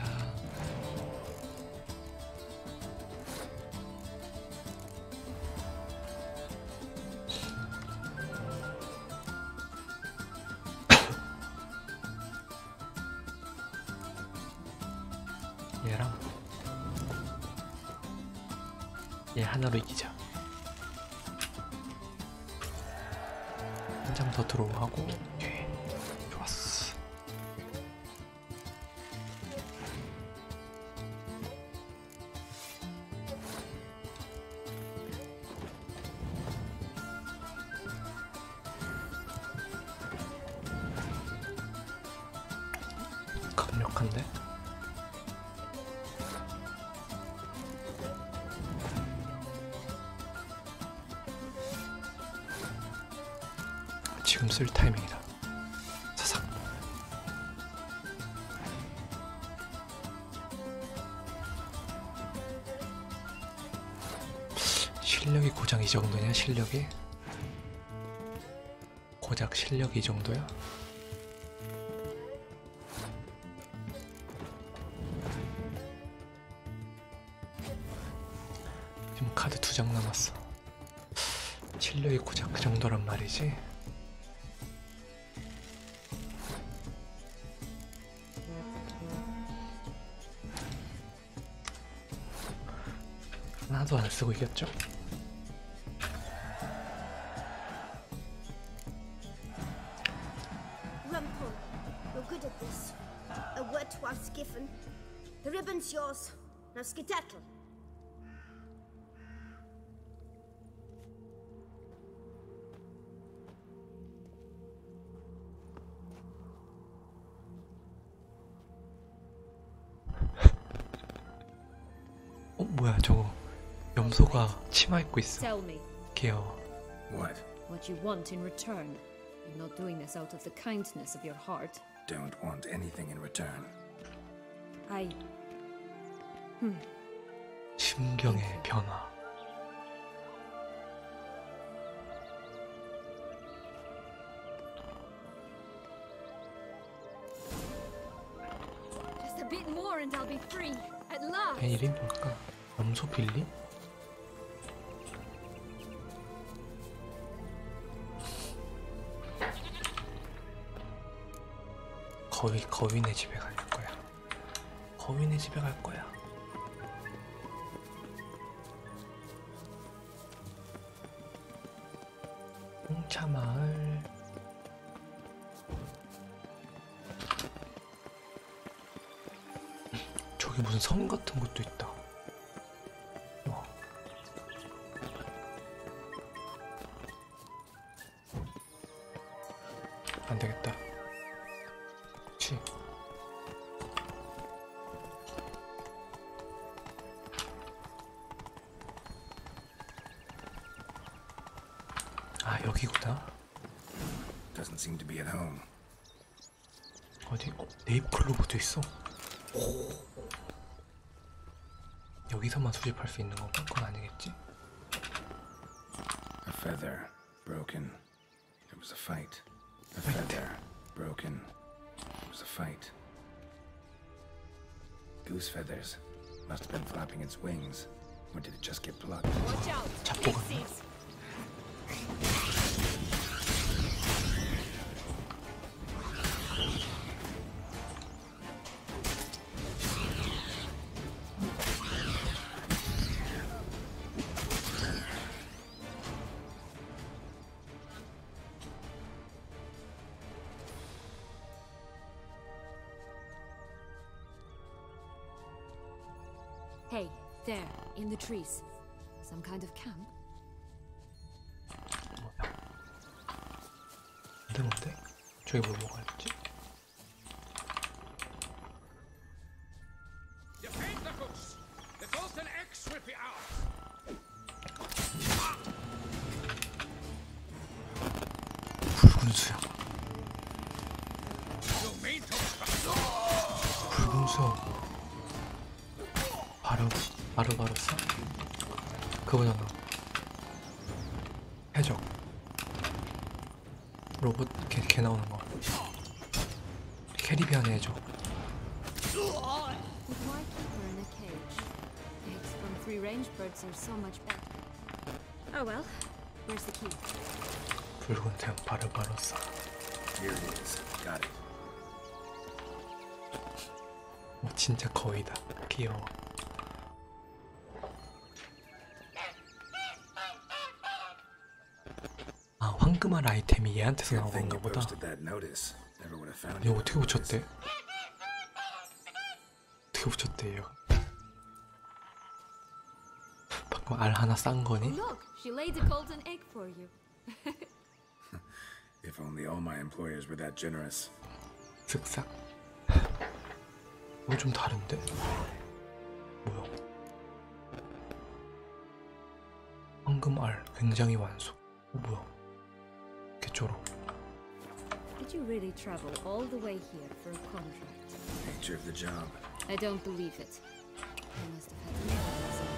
얘랑 얘 하나로 이기자. 한 장 더 들어오고. 오케이, 좋았어. 강력한데? 지금 쓸 타이밍이다. 사삭. 실력이 고작 이 정도냐? 실력이? 고작 실력이 이 정도야? 지금 카드 2장 남았어. 실력이 고작 그 정도란 말이지? 하나도 안 쓰고 이겼죠? Rumpel, you're good at this. A word once given. The ribbon's yours. Now skedaddle. 뭐야 저거. 염소가 치마 입고 있어. Tell me 귀여워. What? what you want in return. You're not doing this out of the kindness of your heart. Don't want anything in return. I... 심경의 변화. Just a bit more and I'll be free. At last. 걔 이름이 뭘까? 염소 빌리? 거윈의 집에 갈 거야. 거윈의 집에 갈 거야. 홍차 마을. 저기 무슨 섬 같은 것도 있다. 와. 안 되겠다. 그치? 아, 여기구나. Doesn't seem to be at home. 어디? 네잎클로버도 있어. 여기서만 수집할 수 있는 건가? 그건 아니겠지? A feather broken. It was a fight. A feather broken. It was a fight. Goose feathers. Must have been flapping its wings. Or did it just get plucked? Watch out. 잡고 갔나? Pixies. Hey, there, in the trees. Some kind of camp? 뭔데? 저기 뭘 먹어야지? 무서워. 바로 싸? 그거잖아. 해적. 로봇 개 나오는 거. 캐리비안 해적. But why keep her in a cage? Eggs from free-range birds are so much better. Oh well, where's the key? 붉은 태양 바로 싸. Here it is. Got it. 진짜 거의다. 귀여워. 아, 황금알 아이템이 얘한테서 나온 Good thing 건가 you 보다. posted that notice. Never would have found 얘 you. 어떻게 붙였대? 어떻게 붙였대 얘가? 방금 알 하나 싼 거니? Look, she laid a golden egg for you. If only all my employers were that generous. 쓱싹. 이거 좀 다른데? 뭐야? 황금알 굉장히 완소. 뭐야? 개쪼로. Did you really travel all the way here for a contract? Nature of the job. I don't believe it. You must have had memories of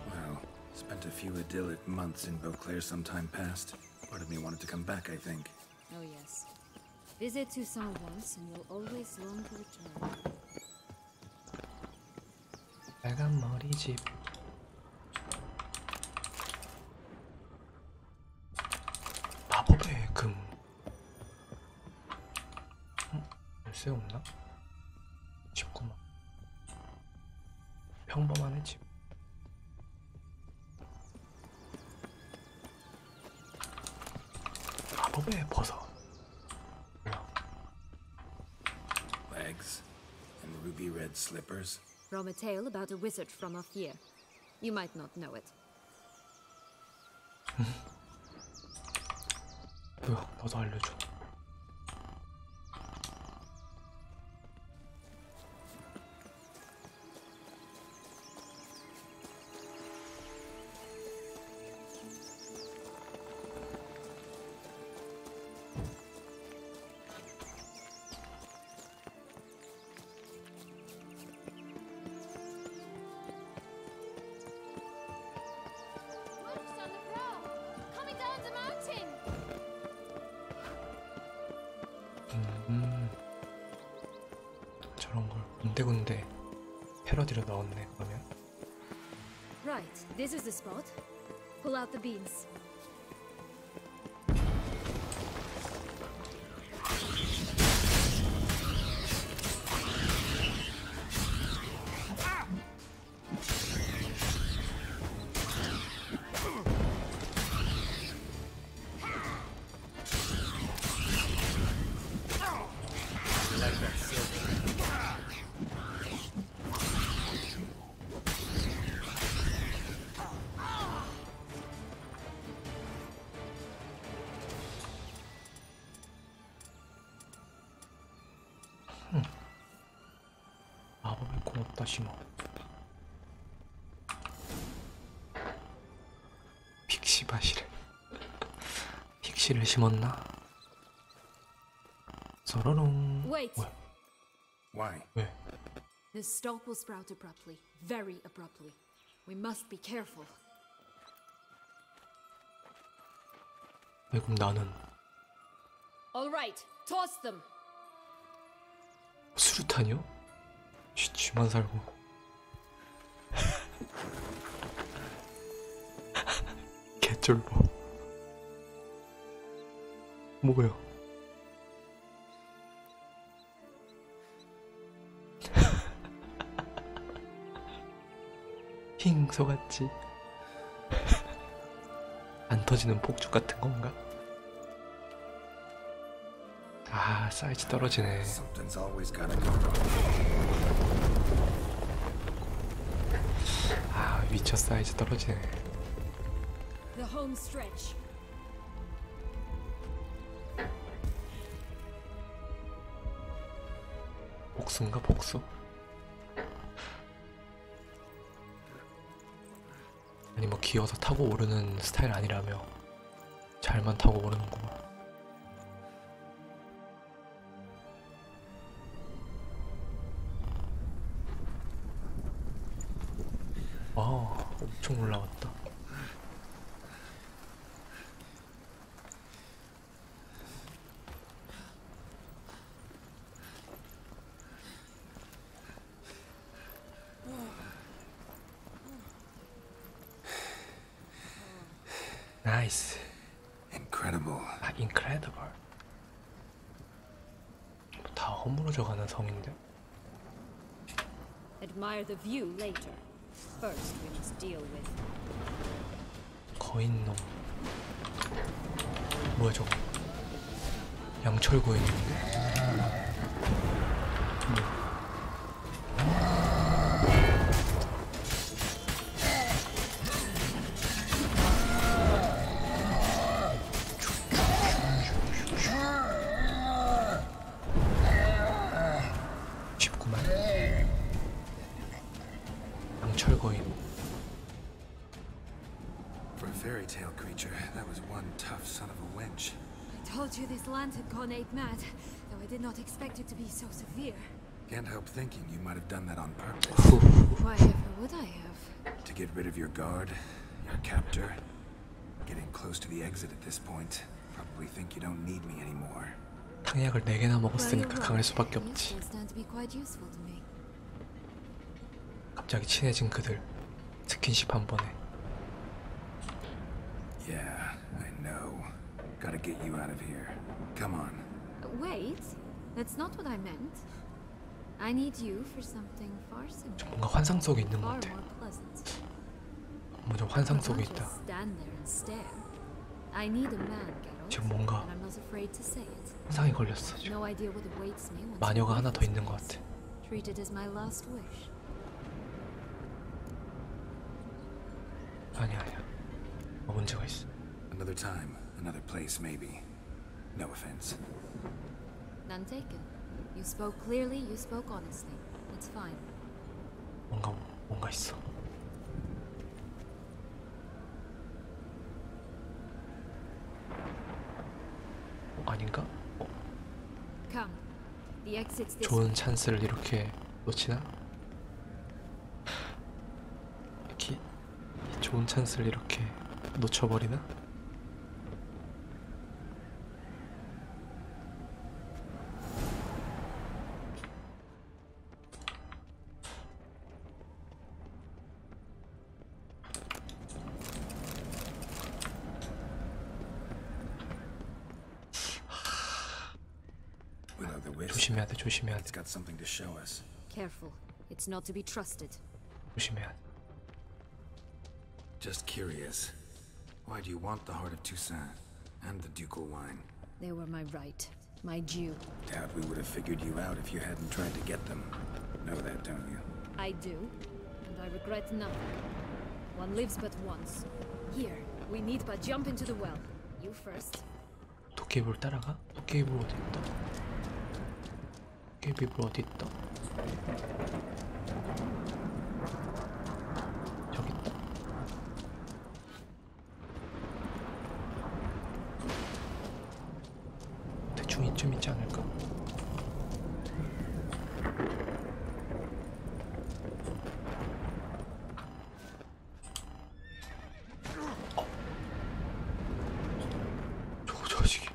Well, spent a few idyllic months in Beauclair some time past. Part of me wanted to come back, I think. Oh yes. Visit Toussaint once and you'll always long to return. 빨간 머리집. 마법의 금. 열쇠 없나? 19만. 평범한 집. 마법의 버섯. 뭐야? Legs and ruby red slippers. From a tale about a wizard from off here. You might not know it. 뭐야? 너도 알려줘. Wolves on the prowl! Coming down the mountain! 저런 걸 군데군데 패러디로 넣었네. 그러면 Right, this is the spot. Pull out the beans. 마법의 고맙다 심어. 픽시밭이래. 픽시를 심었나? 서로롱. Wait. 뭐야? Why? 왜? The stalk will sprout abruptly. Very abruptly. We must be careful. 왜 그럼 나는 All right, toss them. 수류탄이요? 쥐만 살고. 개쫄보. 뭐야? 힝 속았지. 안 터지는 폭죽 같은 건가? 아, 사이즈 떨어지네. Something's always gotta go wrong. 아, 위쳐 사이즈 떨어지네. The home stretch. 복수인가 복수? 아니 뭐 기어서 타고 오르는 스타일 아니라며. 잘만 타고 오르는구만. 엄청 올라왔다. 나이스. Incredible. incredible. 다 허물어져가는 성인데. Admire the view later. First, we must deal with. 거인놈. 뭐야 저거? 양철 거인인데? 쉽구만. 양철 거인. For a fairy tale creature, that was one tough son of a wench. I told you this land had gone ape mad, though I did not expect it to be so severe. Can't help thinking you might have done that on purpose. Why ever would I have? To get rid of your guard, your captor. Getting close to the exit at this point. Probably think you don't need me anymore. 탕약을 4개나 먹었으니까 강할 수밖에 You 없지. still stand to be quite useful to me. 갑자기 친해진 그들. 스킨십 한 번에. Yeah, I know. Gotta get you out of here. Come on. Wait, that's not what I meant. I need you for something far simpler, 뭔가 환상 속에 있는 것 far 같아. more pleasant. 먼저 환상 I 속에 can't 있다. just stand there and stare. I need a man, Geralt, 지금 뭔가 and I'm not afraid to say it. 환상에 걸렸어 지금. No idea what awaits me once 마녀가 I 하나 leave 더 this 있는 것 place. 같아. Treat it as my last wish. 아니야. 문제가 있어. Another time, another place, maybe. No offense. None taken. You spoke clearly, you spoke honestly. It's fine. 뭔가 있어. 아닌가? Come. The exit's this 좋은 way. 찬스를 이렇게 놓치나? 이렇게 좋은 찬스를 이렇게 놓쳐버리나? 조심해야 돼, 조심해야 돼, It's got something to show us. Careful. It's not to be trusted. 조심해야 돼. Just curious. Why do you want the heart of Toussaint and the ducal wine? They were my right. My due. Doubt we would have figured you out if you hadn't tried to get them. Know that, don't you? I do. And I regret nothing. One lives but once. Here, we need but jump into the well. You first. 도깨비를 따라가? 도깨비불 어디 있다? 도깨비불 어디 있다? 저기 있다. 대충 이쯤 있지 않을까? 저 자식이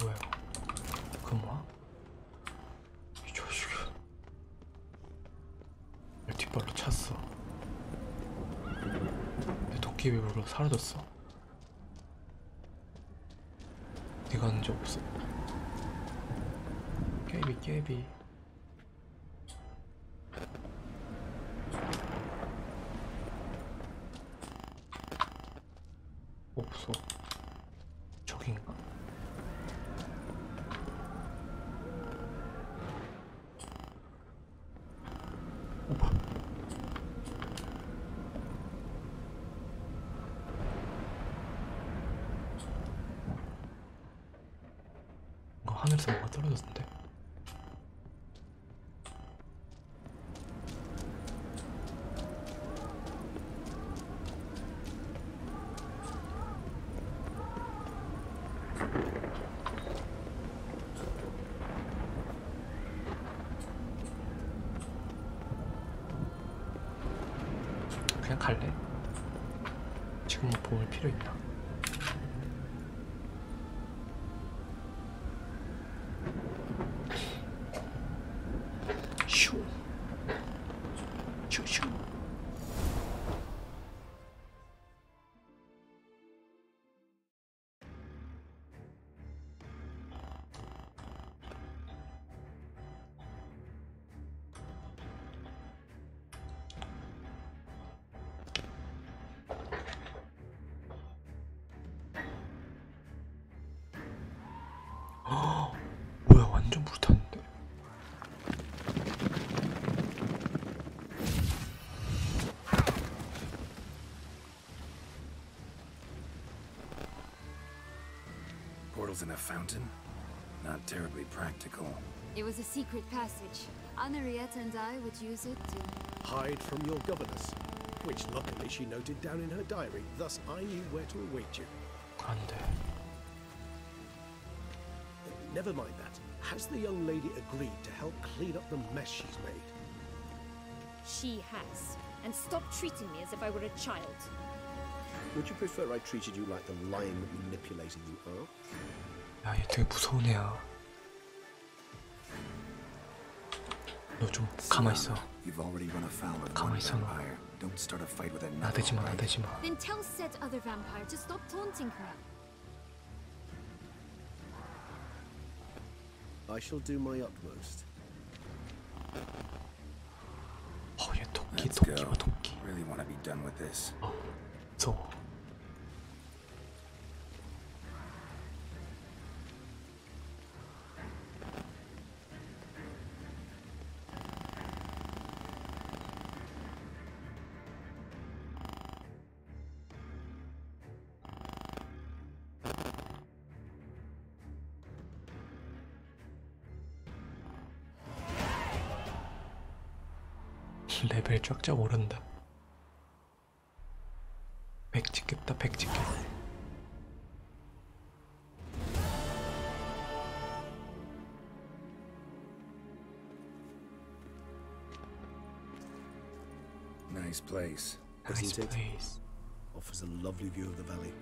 뭐야? 금화? 이 자식이 날 뒷발로 찼어. 내 도깨비불로 사라졌어. 어디 가는 적 없어. 깨비 없어. 저긴가? 뭔가 하늘에서 뭐가 떨어졌는데? 갈래? 지금 뭐 볼 필요 있나? 슈. 슈슈. 뭐야, 완전 불탔는데. Portals in a fountain? Not terribly practical. It was a secret passage. Anariette and I would use it to... Hide from your governess, which luckily she noted down in her diary, thus I knew where to await you. 안 돼. Never mind that. Has the young lady agreed to help clean up the mess she's made? She has. And stop treating me as if I were a child. Would you prefer I treated you like the lion that manipulated you are? 야, 얘 되게 무서운 애야. 너 좀 가만히 있어. You've already run afoul of one 가만히 있어, 너. vampire. Don't start a fight with another. 나대지 마, right? 나대지 마. Then tell said other vampire to stop taunting her. I shall do my utmost. 얘 토끼, Let's 토끼 go. 봐, 토끼. Really want to be done with this. 무서워. 레벨 쫙쫙 오른다. 100 찍겠다, 100 찍겠다. Nice place. 나이스 Isn't it? 플레이스. Offers a lovely view of the valley.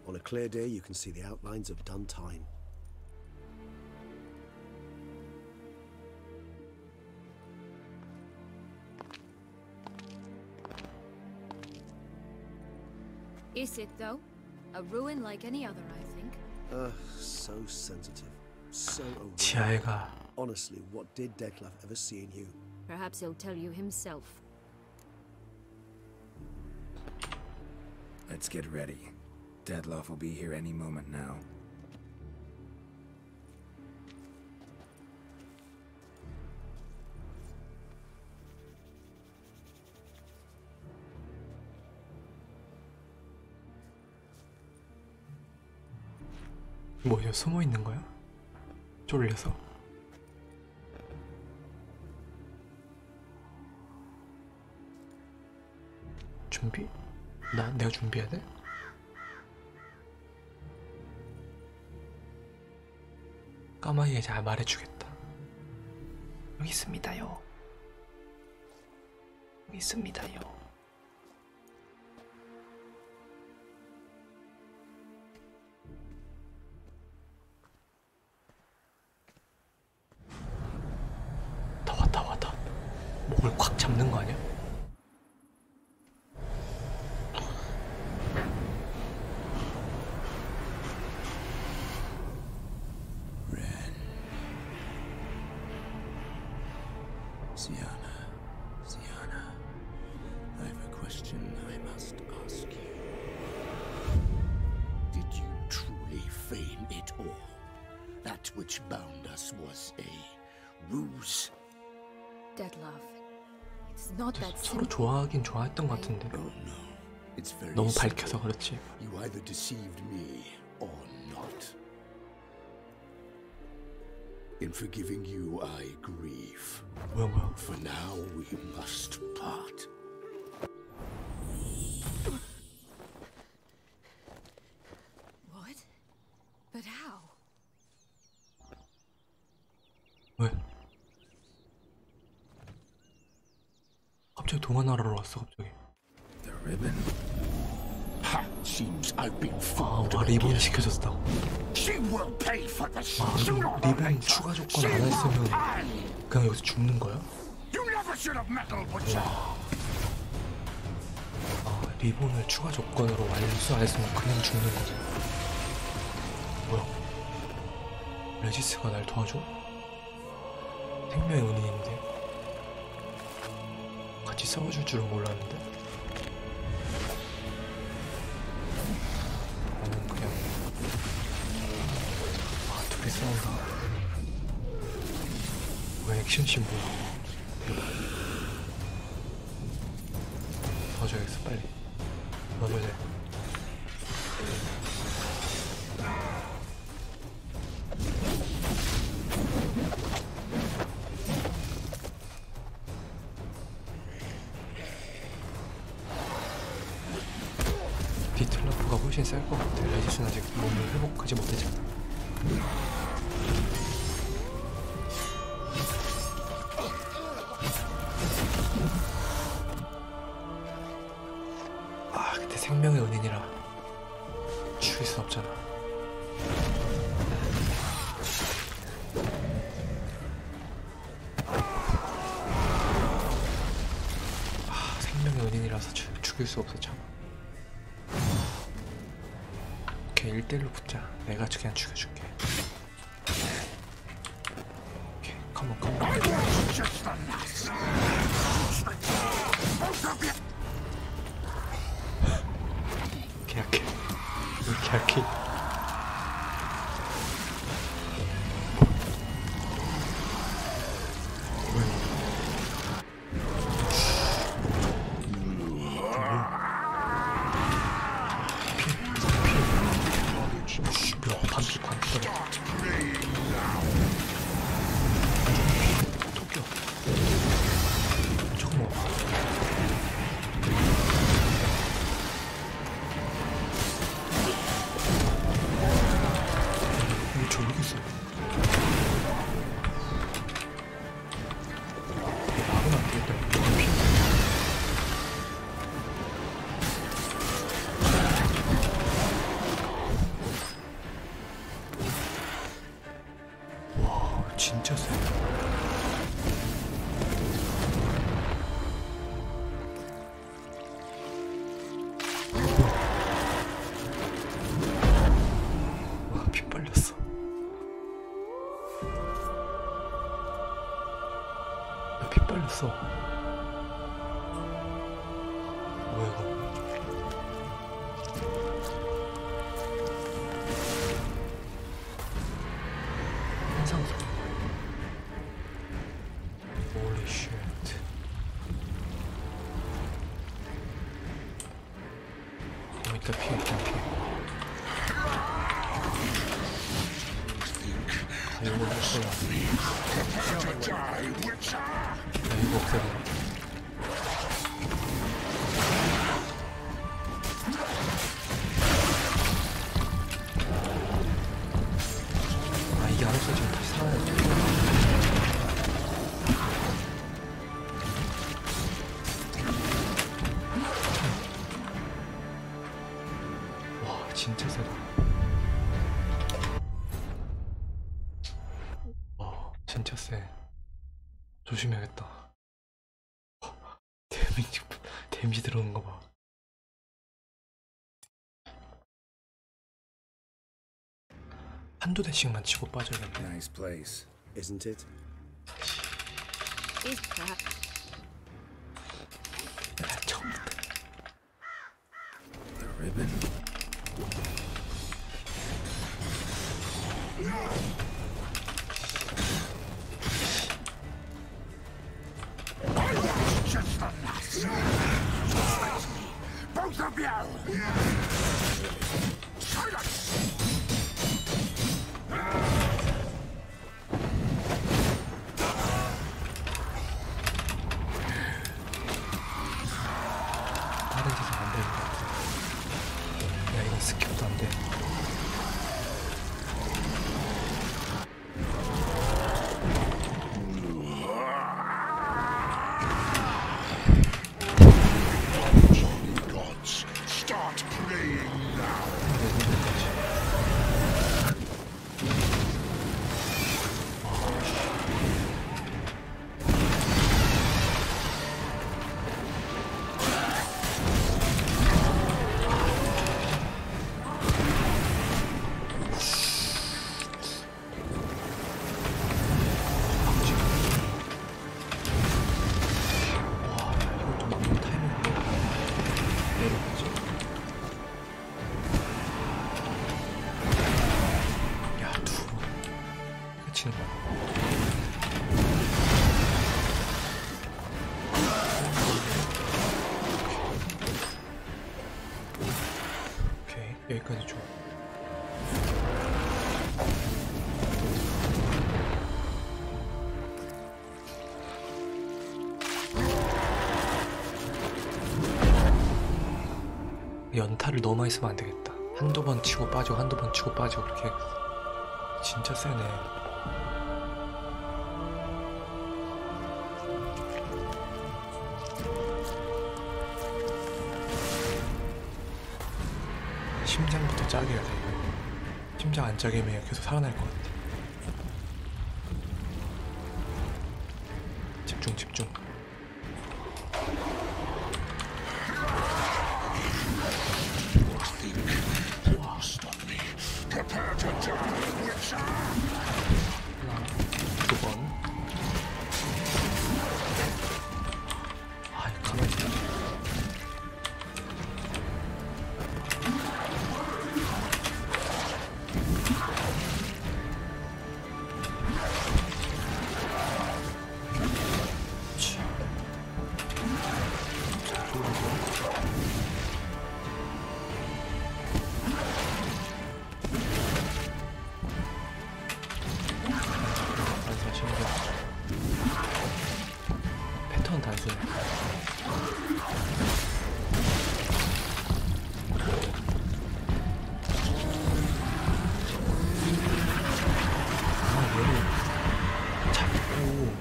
On a clear day, you can see the outlines of Duntine. Is it, though? A ruin like any other, I think. So sensitive. So aware. 지하에가 Honestly, what did Detlef ever see in you? Perhaps he'll tell you himself. Let's get ready. Deadloff will be here any moment now. 뭐야, 숨어 있는 거야? 쫄려서? 준비? 내가 준비해야 돼? 까마귀가 잘 말해주겠다. 여기 있습니다요. 여기 있습니다요. 다 왔다. 목을 콱 잡는 거 아니야? Sienna, I have a question I must ask you. Did you truly feign it all? That which bound us was a ruse? Detlef, it's not that 서로 simple. 좋아하긴 좋아했던 것 같은데 Oh no. It's very 너무 simple. 밝혀서 그렇지. You either deceived me or not. In forgiving you, I grieve. 뭐야. For now, we must part. What? But how? 왜? 갑자기 동화나라로 왔어, 갑자기. ribbon. Ha! Seems I've been 아, fooled 와, 리본 again. 시켜줬다고. She will pay for this 아, sooner or 리본 later. 추가 조건 안 했으면 그냥 여기서 죽는 거야? You never should have meddled with her. 아, 리본을 추가 조건으로 완수 안 했으면 그냥 죽는 거지. 뭐야? 레지스가 날 도와줘? 생명의 은인인데? 같이 싸워줄 줄은 몰랐는데? 나는 그냥 아, 둘이 싸운다. 왜 액션씬 뭐야? 도와줘야겠어 빨리. 도와줘야 돼. 디틀러프가 훨씬 쌀 것 같아. 레지스는 아직 몸을 회복하지 못했잖아. 아, 근데 생명의 은인이라 죽일 순 없잖아. 아, 생명의 은인이라서 죽일 수 없어 참. 오케이, 1대1로 붙자. 내가 그냥 죽여줄게. 오케이, 컴온 컴온. 계약해. 계약해. 진짜 세. 와, 피 빨렸어. 피 빨렸어. 뭐야 이거? 현상소. Holy shit. 일단 피해, 일단 피해. 아, 이거 없애라. 아, 이거 없애라. 아, 이게 안 없어지면 다시 살아야지. 진짜 세다. 진짜 세. 조심해야겠다. 데미지 들어오는 거 봐. 한두 대씩만 치고 빠져야겠네. Nice place, Isn't it? 처음부터. the ribbon. Both of you! Silence! 다른 짓은 안 되는 것 같아. 사기치는 거야. 오케이, 여기까지 좋아. 연타를 너무 많이 쓰면 안 되겠다. 한두 번 치고 빠지고 한두 번 치고 빠지고 그렇게 진짜 세네. 심장부터 짜게 해야 돼. 심장 안 짜게 하면 계속 살아날 것 같아. 집중 집중. 두 번. 아이, 가만히 있어. 패턴 단순해. 얘를 잡고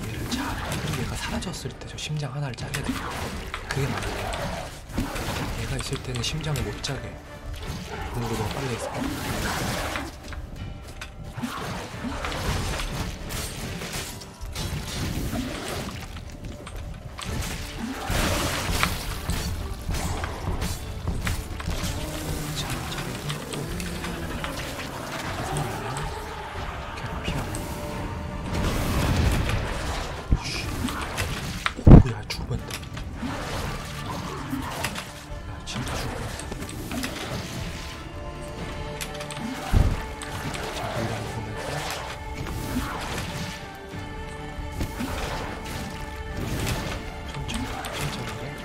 얘를 잡고 얘가 사라졌을 때 저 심장 하나를 짜게 돼. 그게 맞아요. 얘가 있을 때는 심장을 못 짜게. 공으로 너무 빨리 했어. 뭐야, 죽었다. 야, 진짜 죽었다. 자, 물량 보면서 천천히 해.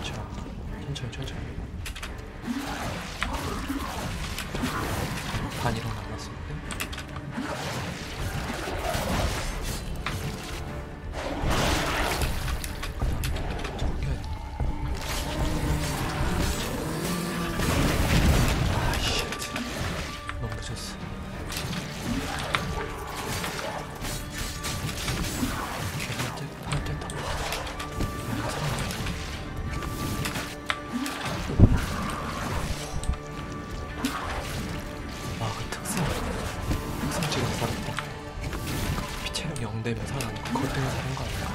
자, 천천히. 반이랑 남았을 때 저기 해야 돼. 아, 쉣. 너무 늦었어. 할 때 타고 특성 찍어서 살았다. 피체력 0되면 살아나는 거. 그것 때문에 사는 거 아니야?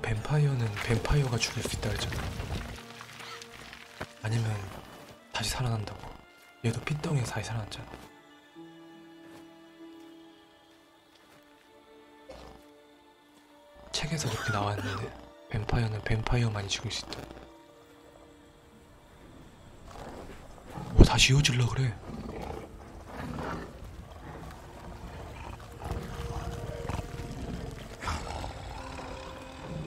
뱀파이어는 뱀파이어가 죽일 수 있다 그랬잖아. 아니면 다시 살아난다고. 얘도 핏덩이에서 다시 살아났잖아. 책에서 그렇게 나왔는데 뱀파이어는 뱀파이어만이 죽일 수 있다. 뭐 다시 이어질라 그래.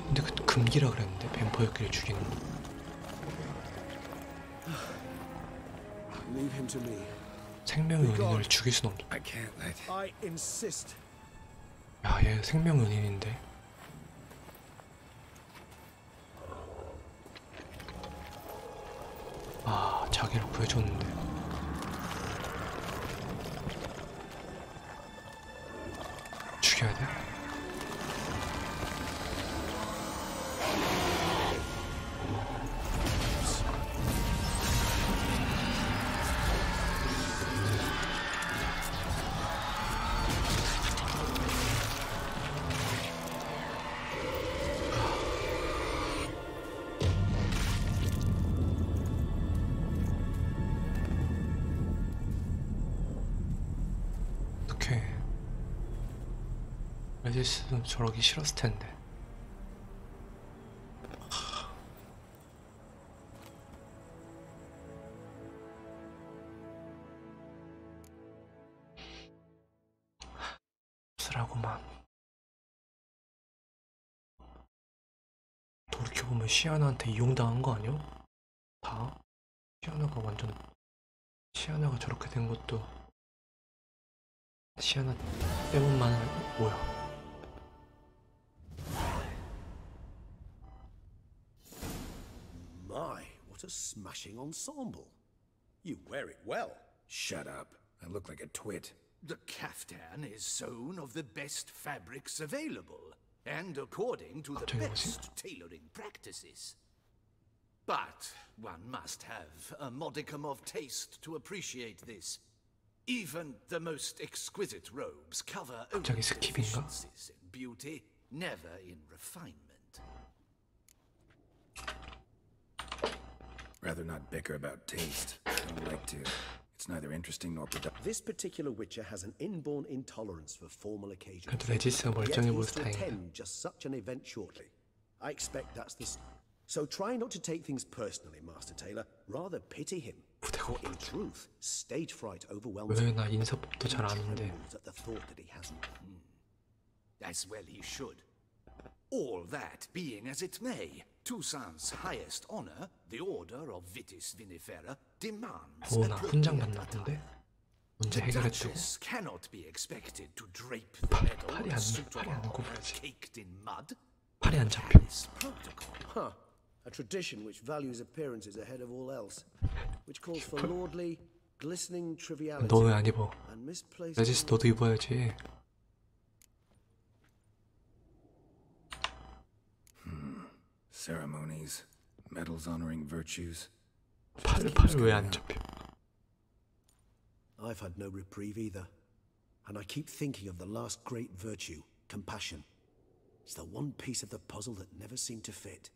근데 그 금기라 그랬는데 뱀파이어끼리 죽이는 거. Leave him to me. 생명의 은인을 죽일 순 없는. I can't let. I insist. 야, 얘 생명의 은인인데. 아, 자기를 구해줬는데. 죽여야 돼? 레지스는 저러기 싫었을 텐데. 쓰라고만. 돌이켜보면 시아나한테 이용당한 거 아니야? 다? 시아나가 저렇게 된 것도 시아나 때문만은 뭐야? My, what a smashing ensemble. You wear it well. Shut up. I look like a twit. The caftan is sewn of the best fabrics available, and according to the best tailoring practices. But one must have a modicum of taste to appreciate this. Even the most exquisite robes cover only deficiencies in beauty, never in refinement. Rather not bicker about taste. Don't like to. It's neither interesting nor productive. This particular witcher has an inborn intolerance for formal occasions. 그래도 레지스가 멀쩡해 보여서 다행이다. attend just such an event shortly. I expect that's the. So try not to take things personally, Master Taylor. Rather pity him. For in truth, stage fright overwhelms him. 왜 나 인사법도 잘 아는데. At the thought that he hasn't. As well he should. All that being as it may, Toussaint's highest honor, the Order of Vitis Vinifera, demands 오, 나 훈장 받나 본데? 문제 해결했다고? cannot be expected to drape the medal 팔이 안 굽어야지. caked in mud. 팔이 안 잡혀. Huh. A tradition which values appearances ahead of all else, which calls for lordly, glistening triviality. 너 왜 안 입어? and misplaced. 레지스 너도 입어야지. Ceremonies, medals honoring virtues. 팔 왜 안 잡혀? I've had no reprieve either, and I keep thinking of the last great virtue, compassion. It's the one piece of the puzzle that never seemed to fit.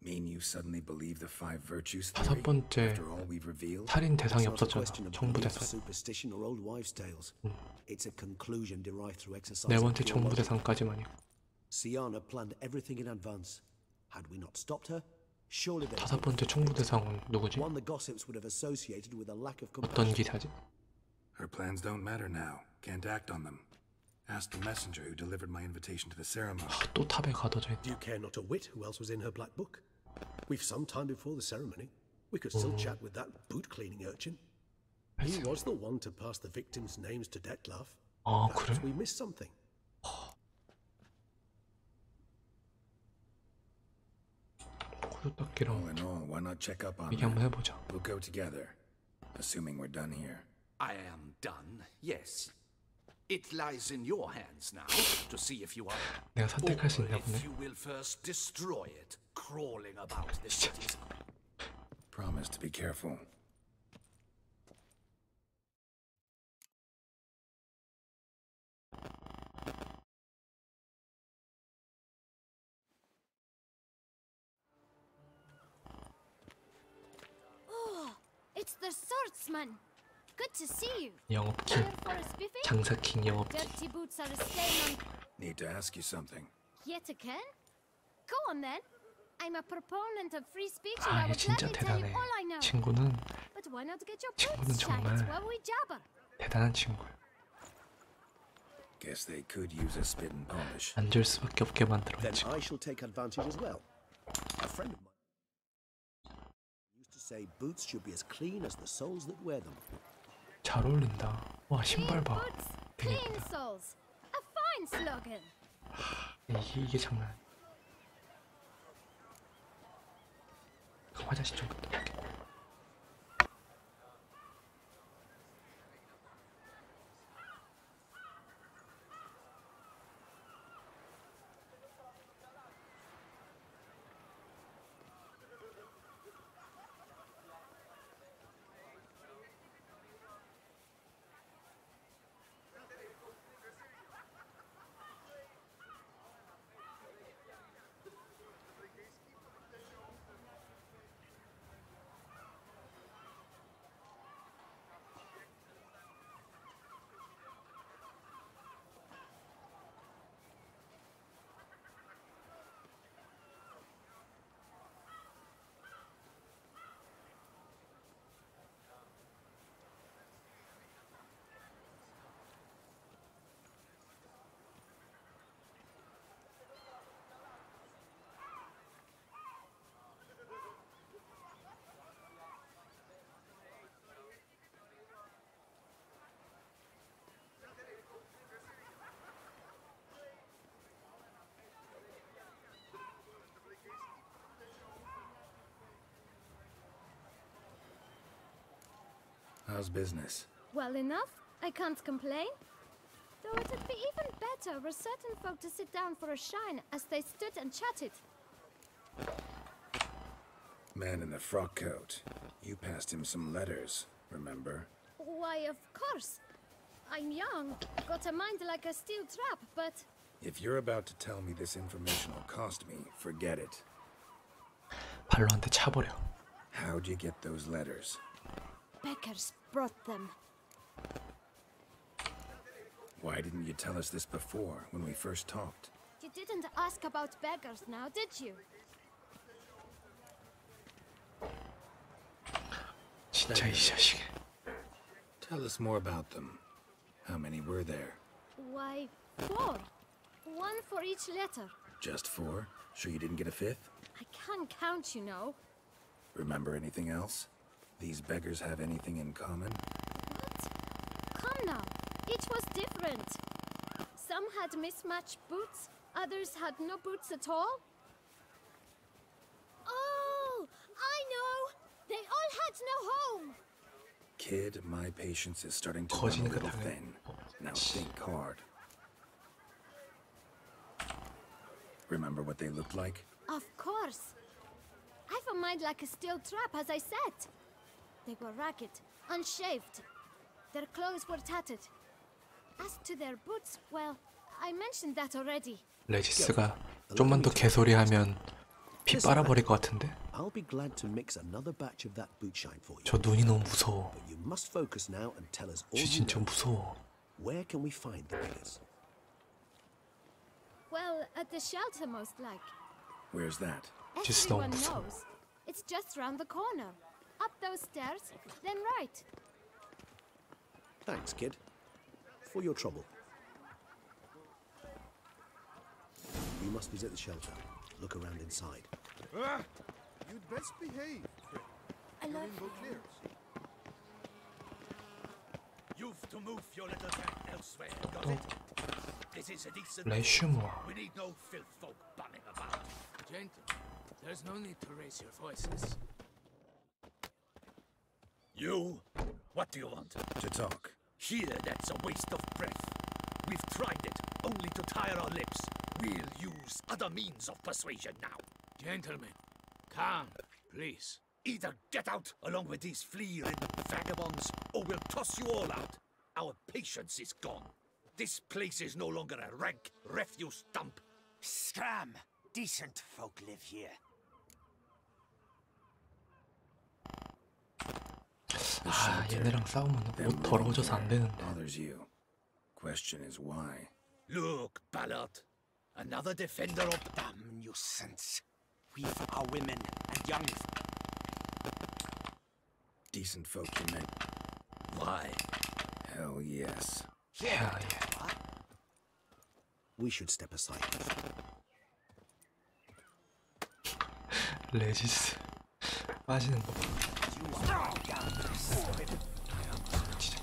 Mean you suddenly believe the 5 virtues 다섯 theory 번째 after all we've revealed? 살인 대상이 It's not a 없었잖아. question of 정부 belief, 대상. superstition or old wives' tales. It's a conclusion derived through exercise. 네 of 번째 pure 정부 logic. 대상까지만이고. Siana planned everything in advance. Had we not stopped her, surely there 다섯 번째 총부 대상은 누구지? one the gossips would have associated with a lack of 어떤 compassion. 기사지? Her plans don't matter now. Can't act on them. Ask the messenger who delivered my invitation to the ceremony. 또 탑에 가둬져 있다. Do you care not a whit who else was in her black book? We've some time before the ceremony. We could still chat with that boot-cleaning urchin. He was the one to pass the victims' names to Detlef. 아, 그래? Perhaps we missed something. 코드 닦기로 All in all, why not check up on 얘기 한번 that? 해보자. We'll go together, assuming we're done here. I am done, yes. It lies in your hands now to see if you are, 내가 선택할 수 or 있나 if 보네. you will first destroy it, crawling about the cities. Promise to be careful. Oh, it's the swordsman. Good to see you. 영업킹, Here for a spiffy? 장사킹 영업킹. Dirty boots are a stain on. Need to ask you something. Yet again? Go on then. I'm a proponent of free speech and 아, I 얘 will 진짜 gladly tell you 대단해. all I know. 친구는 But why not get your 친구는 boots shined 정말 while we jabber? 대단한 친구야. Guess they could use a spit and polish. 안 줄 수밖에 없게 만들어 Then 친구. I shall take advantage as well. A friend of mine used to say boots should be as clean as the soles that wear them. 잘 어울린다. 와 신발 봐. 되게 Clean 예쁘다. souls. A fine slogan. 이게 장난. 화장실 좀 갔다 올게. How's business? Well enough. I can't complain. Though it'd be even better for certain folk to sit down for a shine as they stood and chatted. Man in the frock coat. You passed him some letters, remember? Why, of course. I'm young, got a mind like a steel trap, but... If you're about to tell me this information will cost me, forget it. 발로 한 대 차버려. How'd you get those letters? Beggars brought them. Why didn't you tell us this before, when we first talked? You didn't ask about beggars now, did you? 진짜 이 자식. Tell us more about them. How many were there? Why, 4. 1 for each letter. Just 4? Sure you didn't get a 5th? I can't count, you know. Remember anything else? These beggars have anything in common? What? Come now. Each was different. Some had mismatched boots, others had no boots at all. Oh, I know! They all had no home! Kid, my patience is starting to run a 거지니까 little 당연히. thin. Now think hard. Remember what they looked like? Of course. I've a mind like a steel trap, as I said. They were ragged, unshaved. Their clothes were tattered. As to their boots, well, I mentioned that already. 레지스가 좀만 더 개소리하면 피 빨아버릴 것 같은데? I'll be glad to mix another batch of that boot shine for you. 저 눈이 너무 무서워. But you must focus now and tell us all 쥐 you 진짜 know. 무서워. Where can we find the beggars? Well, at the shelter, most like. Where's that? Just 너무 Everyone 무서워. knows. It's just round the corner. Up those stairs, then right. Thanks, kid. For your trouble. You must visit the shelter. Look around inside. You'd best behave. I love Rainbow clears. You've to move your little cat elsewhere, got it? This is a decent... 레슈모아. We need no filth folk bumming about. Gentle. There's no need to raise your voices. You? What do you want? To talk. Here, that's a waste of breath. We've tried it, only to tire our lips. We'll use other means of persuasion now. Gentlemen, calm, please. Either get out along with these flea-ridden vagabonds, or we'll toss you all out. Our patience is gone. This place is no longer a rank refuse dump. Scram! Decent folk live here. 아, 얘네랑 싸우면 옷 더러워져서 안 되는데. Bothers you. Question is why. Look, Ballard. Another defender of... Damn nuisance. We've our women and young... Decent folk, you meant? Why? Hell yes. Hell yeah. We should step aside. 레지스 빠지는 거 봐. 진짜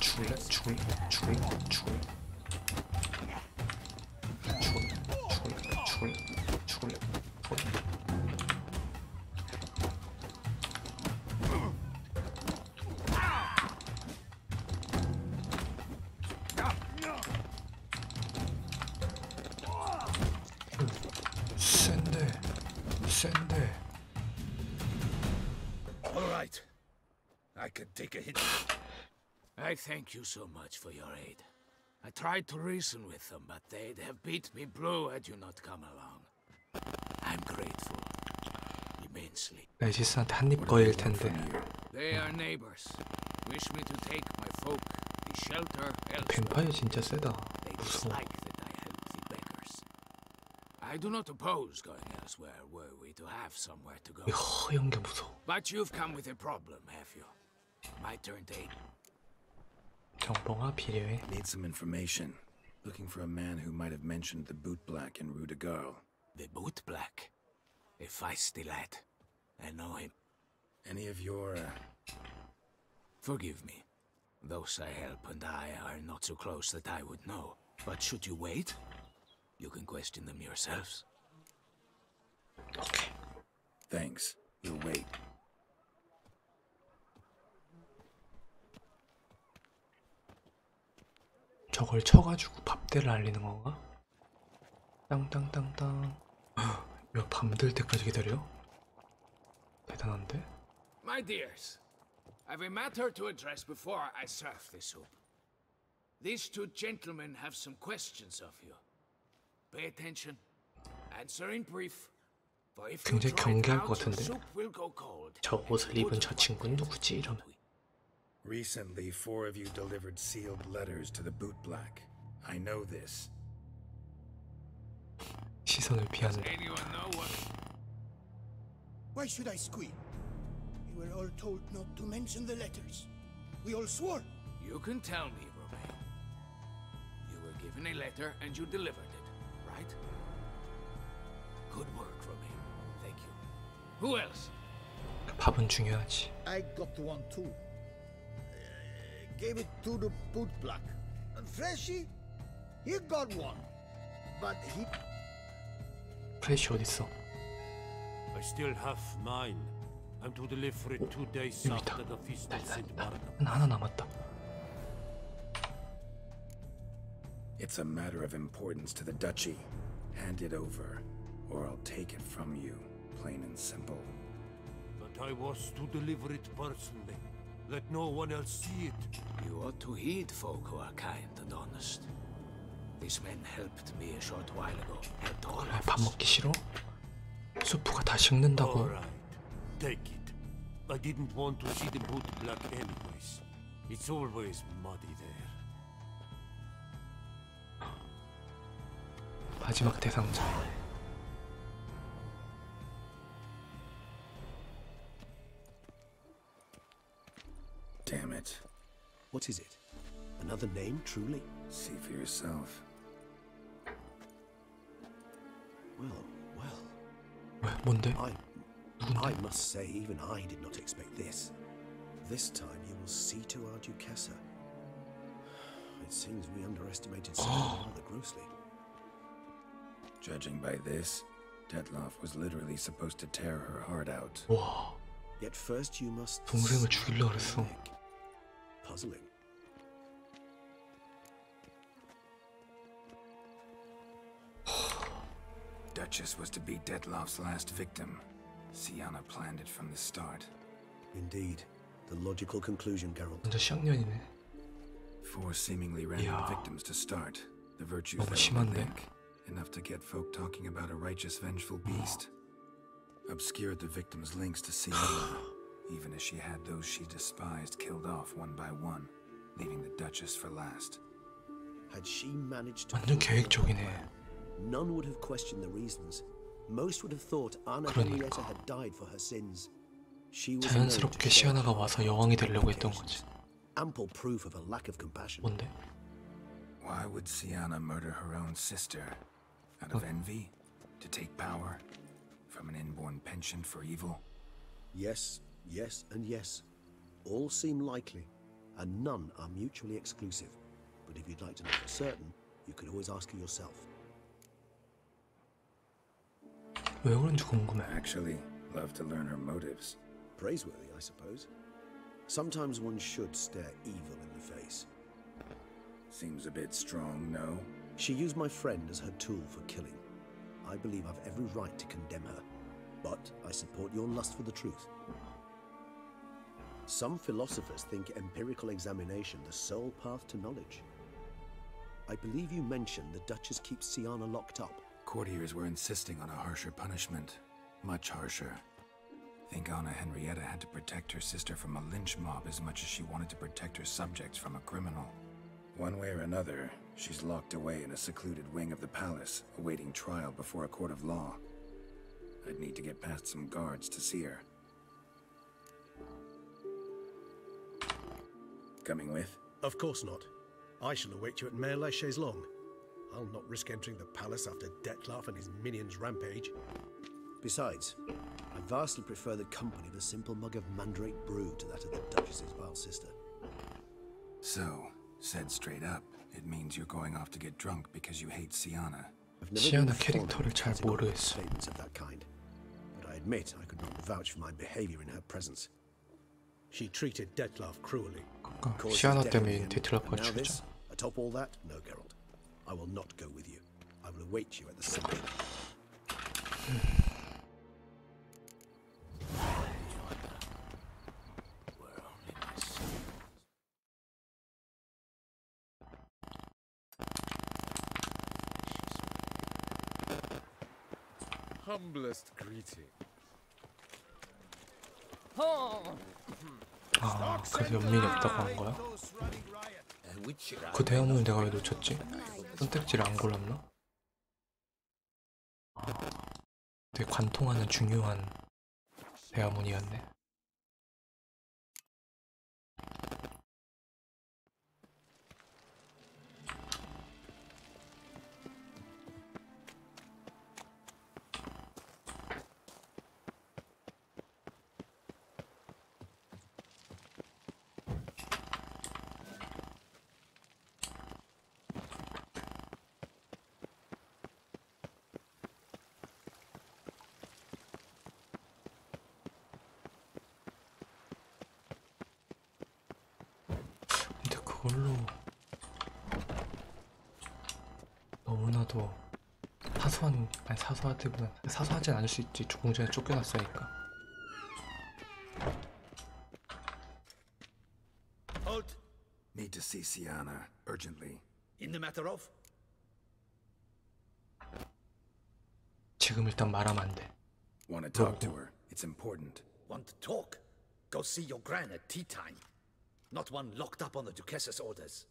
센데. All right. I could take a hit. I thank you so much for your aid. I tried to reason with them, but they'd have beat me blue had you not come along. I'm grateful. Immensely. 레지스한테 한입 거일 텐데. They are neighbors. Wish me to take my folk, the shelter elsewhere. 뱀파이어 진짜 세다. They 무서워. dislike that I help the beggars. I do not oppose going elsewhere were we to have somewhere to go. 이 허연 게 무서워. But you've come with a problem, have you? My turn to aid. 정보가 필요해. Need some information. Looking for a man who might have mentioned the boot black in Rue de Garl. The boot black? A feisty lad. I know him. Any of your, Forgive me. Those I help and I are not so close that I would know. But should you wait, you can question them yourselves. 오케이. Thanks. We'll wait. 저걸 쳐가지고 밥대를 알리는 건가? 땅땅땅땅. 야, 밤될 때까지 기다려? 대단한데? My dears, I've a matter to address before I serve the soup. These two gentlemen have some questions of you. Pay attention. Answer in brief. For if you 굉장히 draw it 경계할 out, 것 your 같은데? soup will go cold. 저 옷을 입은 저 친구는 누구지? 이러면. Recently, 4 of you delivered sealed letters to the boot black. I know this. 시선을 피하는. Anyone know what? Why should I squeal? We were all told not to mention the letters. We all swore. You can tell me, Romain. You were given a letter and you delivered it, right? Good work, Romain. Thank you. Who else? 밥은 중요하지. I got one too. Gave it to the boot black. And Freshy, he got one. But he... 프레쉬 어딨어? I still have mine. I'm to deliver it 2 days after the feast of St. Barnabas. 하나 남았다. It's a matter of importance to the duchy. Hand it over, or I'll take it from you, plain and simple. But I was to deliver it personally. Let no one else see it. You ought to heed folk who are kind and honest. These men helped me a short while ago. Helped all 그래, of 밥 us. 먹기 싫어? 수프가 다 식는다고. Alright, take it. I didn't want to see the boot black anyways. It's always muddy there. 마지막 대상자. Damn it. What is it? Another name, truly? See for yourself. Well. 왜? 뭔데? I must say, even I did not expect this. This time you will see to our Duchessa. It seems we underestimated something rather grossly. Judging by this, Detloff was literally supposed to tear her heart out. 와, Yet first you must... 동생을 죽이려고 그랬어. Puzzling. Duchess was to be Detloff's last victim. Sienna planned it from the start. Indeed. The logical conclusion, Geralt. 완전 쌍년이네. 4 seemingly random Yeah. victims to start. The virtues 너무 that 심한데? overthink. Enough to get folk talking about a righteous, vengeful beast. Obscured the victims' links to Sienna, even as she had those she despised killed off one by one, leaving the Duchess for last. Had she managed to... 완전 계획적이네. None would have questioned the reasons. Most would have thought Anna 그러니까. Henrietta had died for her sins. She was 자연스럽게 시아나가 와서 여왕이 되려고 했던 거지. ample proof of a lack of compassion. 뭔데? Why would Sienna murder her own sister? Out of envy? To take power? From an inborn penchant for evil? Yes, and yes. All seem likely. and none are mutually exclusive. But if you'd like to know for certain, you could always ask her yourself. 왜 그런지 궁금해. Actually, love to learn her motives. Praiseworthy, I suppose. Sometimes one should stare evil in the face. Seems a bit strong, no? She used my friend as her tool for killing. I believe I've every right to condemn her, but I support your lust for the truth. Some philosophers think empirical examination the sole path to knowledge. I believe you mentioned the Duchess keeps Siana locked up. Courtiers were insisting on a harsher punishment. Much harsher. Think Anna Henrietta had to protect her sister from a lynch mob as much as she wanted to protect her subjects from a criminal. One way or another, she's locked away in a secluded wing of the palace, awaiting trial before a court of law. I'd need to get past some guards to see her. Coming with? Of course not. I shall await you at Mare la Chaise-Longue. I'll not risk entering the palace after Dettlaff and his minions rampage. Besides, I vastly prefer the company of a simple mug of mandrake brew to that of the Duchess's vile sister. So, said straight up, it means you're going off to get drunk because you hate Siana. 시아나 캐릭터를 잘 모르겠어. Statements of that kind, but I admit I could not vouch for my behavior in her presence. She treated Dettlaff cruelly. 시아나 때문에 데틀라프가 죽였잖아. Atop all that, no, Geralt. I will not go with you. I will await you at the cemetery. Humblest greeting. 아, 그래서 연민이 없다고 한 거야? 그 대화문을 내가 왜 놓쳤지? 선택지를 안 골랐나? 아, 되게 관통하는 중요한 대화문이었네. 그걸로 너무나도 사소하다기보다 사소하진 않을 수 있지. 공전에 쫓겨났으니까. Halt! Need to see Siana urgently. In the matter of? 지금 일단 말하면 안 돼. Want to talk to her? It's important. Want to talk? Go see your gran at tea time. Not one locked up on the Duchess's orders.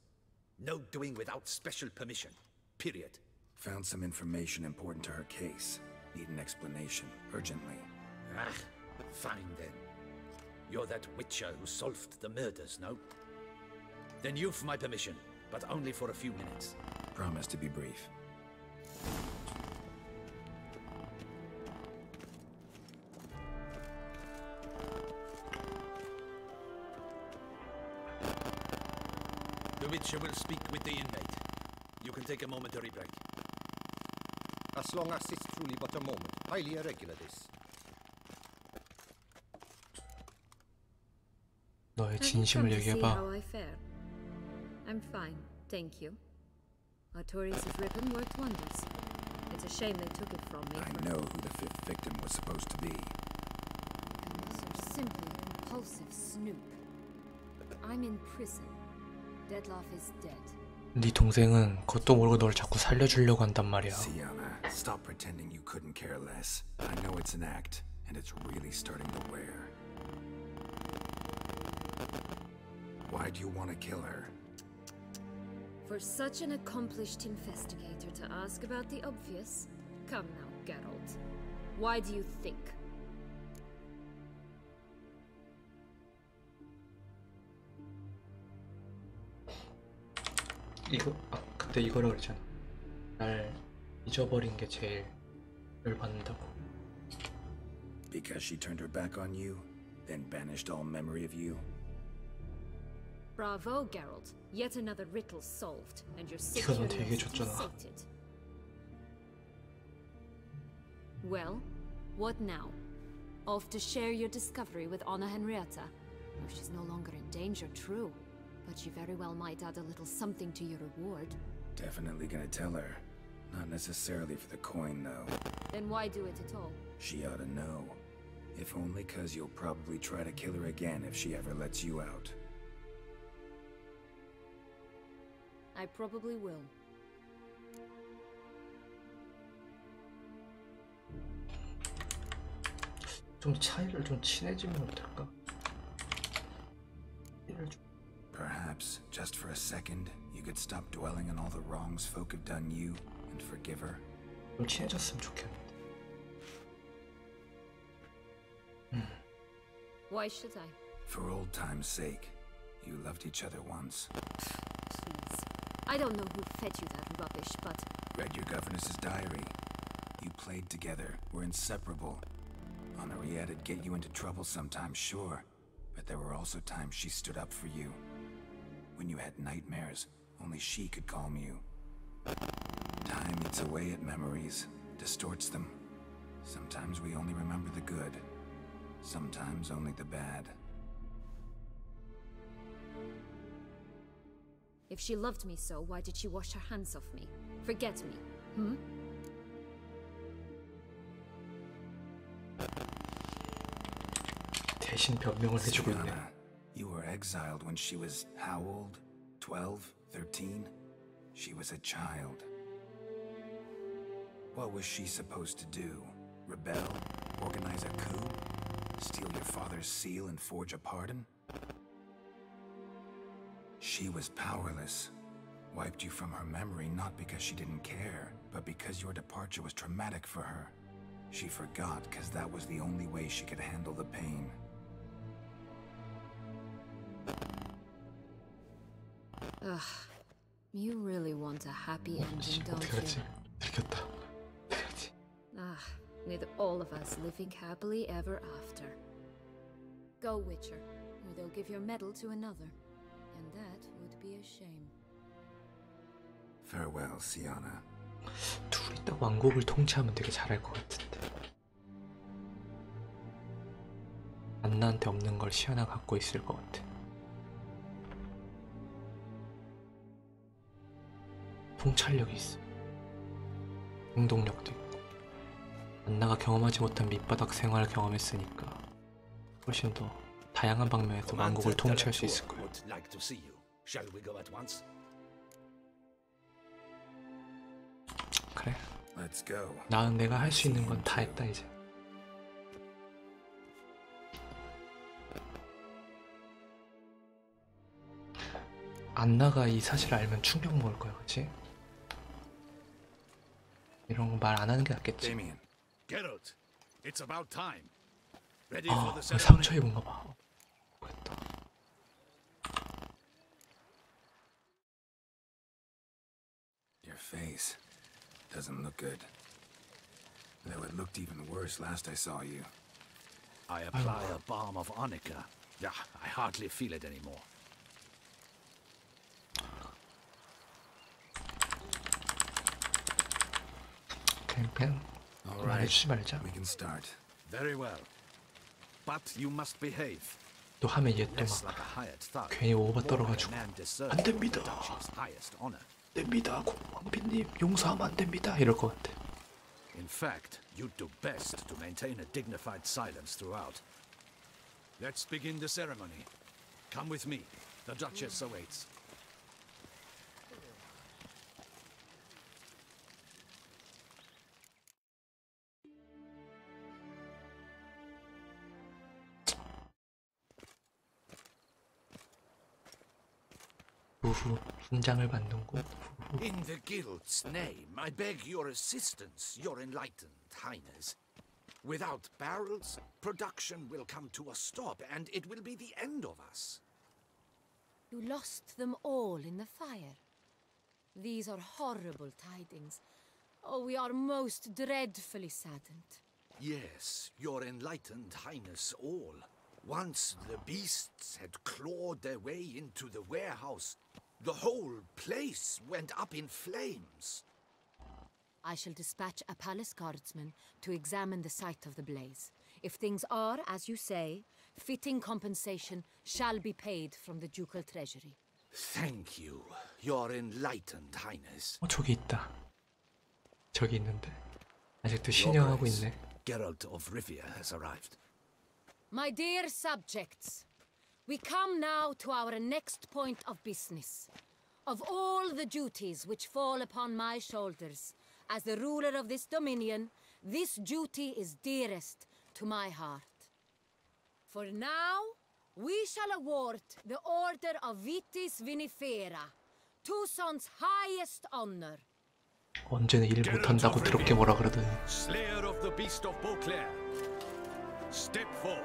No doing without special permission. Period. Found some information important to her case. Need an explanation, urgently. Ah, fine then. You're that witcher who solved the murders, no? Then you've my permission, but only for a few minutes. Promise to be brief. The Witcher will speak with the inmate. You can take a momentary break. As long as it's truly but a moment. Highly irregular, this. 너의 진심을 얘기해봐. How I fare. I'm fine, thank you. Artorias' ribbon worked wonders. It's a shame they took it from me. I know who the fifth victim was supposed to be. So simply a compulsive snoop. I'm in prison. Dettlaff is dead. 네 동생은 그것도 모르고 널 자꾸 살려주려고 한단 말이야. Siana, stop pretending you couldn't care less. I know it's an act, and it's really starting to wear. Why do you want to kill her? For such an accomplished investigator to ask about the obvious? Come now, Geralt. Why do you think? 그때 이거라 그랬잖아. 날 잊어버린 게 제일 열받는다고. Because she turned her back on you, then banished all memory of you? Bravo, Geralt. Yet another riddle solved, and your 네가 너 되게 curiosity 줬잖아. sated. Well, what now? Off to share your discovery with Anna Henrietta? Oh, she's no longer in danger, true. But she very well might add a little something to your reward. Definitely gonna tell her. Not necessarily for the coin, though. Then why do it at all? She ought to know. If only 'cause you'll probably try to kill her again if she ever lets you out. I probably will. 좀 차이를 좀 친해지면 어떨까? Perhaps, just for a second, you could stop dwelling on all the wrongs folk have done you and forgive her. 좀 친해졌으면 좋겠는데. Why should I? For old time's sake. You loved each other once. Please. I don't know who fed you that rubbish, but... Read your governess's diary. You played together, were inseparable. Henriette'd get you into trouble sometimes, sure. But there were also times she stood up for you. When you had nightmares, only she could calm you. Time eats away at memories, distorts them. Sometimes we only remember the good. Sometimes only the bad. If she loved me so, why did she wash her hands off me? Forget me, hmm? 대신 변명을 해주고 있네. Sienna, you were exiled when she was how old? 12? 13? She was a child. What was she supposed to do? Rebel? Organize a coup? Steal your father's seal and forge a pardon? She was powerless. Wiped you from her memory not because she didn't care, but because your departure was traumatic for her. She forgot because that was the only way she could handle the pain. Ugh. You really want a happy ending, don't 어떡하지? you? 들켰다. 어떡하지? Ah, with all of us living happily ever after. Go, Witcher, or they'll give your medal to another. And that would be a shame. Farewell, Sienna. 둘이 딱 왕국을 통치하면 되게 잘할 것 같은데. 안나한테 없는 걸 시아나 갖고 있을 것 같아. 통찰력이 있어. 행동력도 있고. 안나가 경험하지 못한 밑바닥 생활을 경험했으니까 훨씬 더 다양한 방면에서 왕국을 통치할 수 있을 거야. 그래. Let's go. 나는 내가 할 수 있는 건 다 했다 이제. 안나가 이 사실을 알면 충격 먹을 거야, 그렇지? 이런 거 말 안 하는 게 낫겠지. Geralt, it's about time. Ready 아, for the ceremony? 상처 입은가 봐. Your face doesn't look good. Though it looked even worse last I saw you. I apply a balm of Arnica. Yeah, I hardly feel it anymore. 그냥 말해주지 말자. We can start. Very well. But you must behave. 또 하면 얘 또 Less 막 like a hired thug. 괜히 오버 More 떨어가지고 like a man deserving 안 됩니다. the Duchy's highest honor. 됩니다. 왕비님 용서하면 안 됩니다. 이럴 것 같아. In fact, you'd do best to maintain a dignified silence throughout. Let's begin the ceremony. Come with me. The Duchess awaits. 후후 훈장을 받는 곳. In the guild's name, I beg your assistance, your enlightened highness. Without barrels, production will come to a stop, and it will be the end of us. You lost them all in the fire. These are horrible tidings. Oh, we are most dreadfully saddened. Yes, your enlightened highness all. Once the beasts had clawed their way into the warehouse, the whole place went up in flames. I shall dispatch a palace guardsman to examine the site of the blaze. If things are, as you say, fitting compensation shall be paid from the ducal treasury. Thank you, your enlightened highness. 저기 있다. 저기 있는데 아직도 신형하고 있네. Geralt of Rivia has arrived. My dear subjects, we come now to our next point of business. Of all the duties which fall upon my shoulders, as the ruler of this dominion, this duty is dearest to my heart. For now, we shall award the Order of Vitis Vinifera, Tucson's highest honor. 언제는 일 못한다고 더럽게 뭐라 그러더니. Slayer of the Beast of Beauclair, step forth.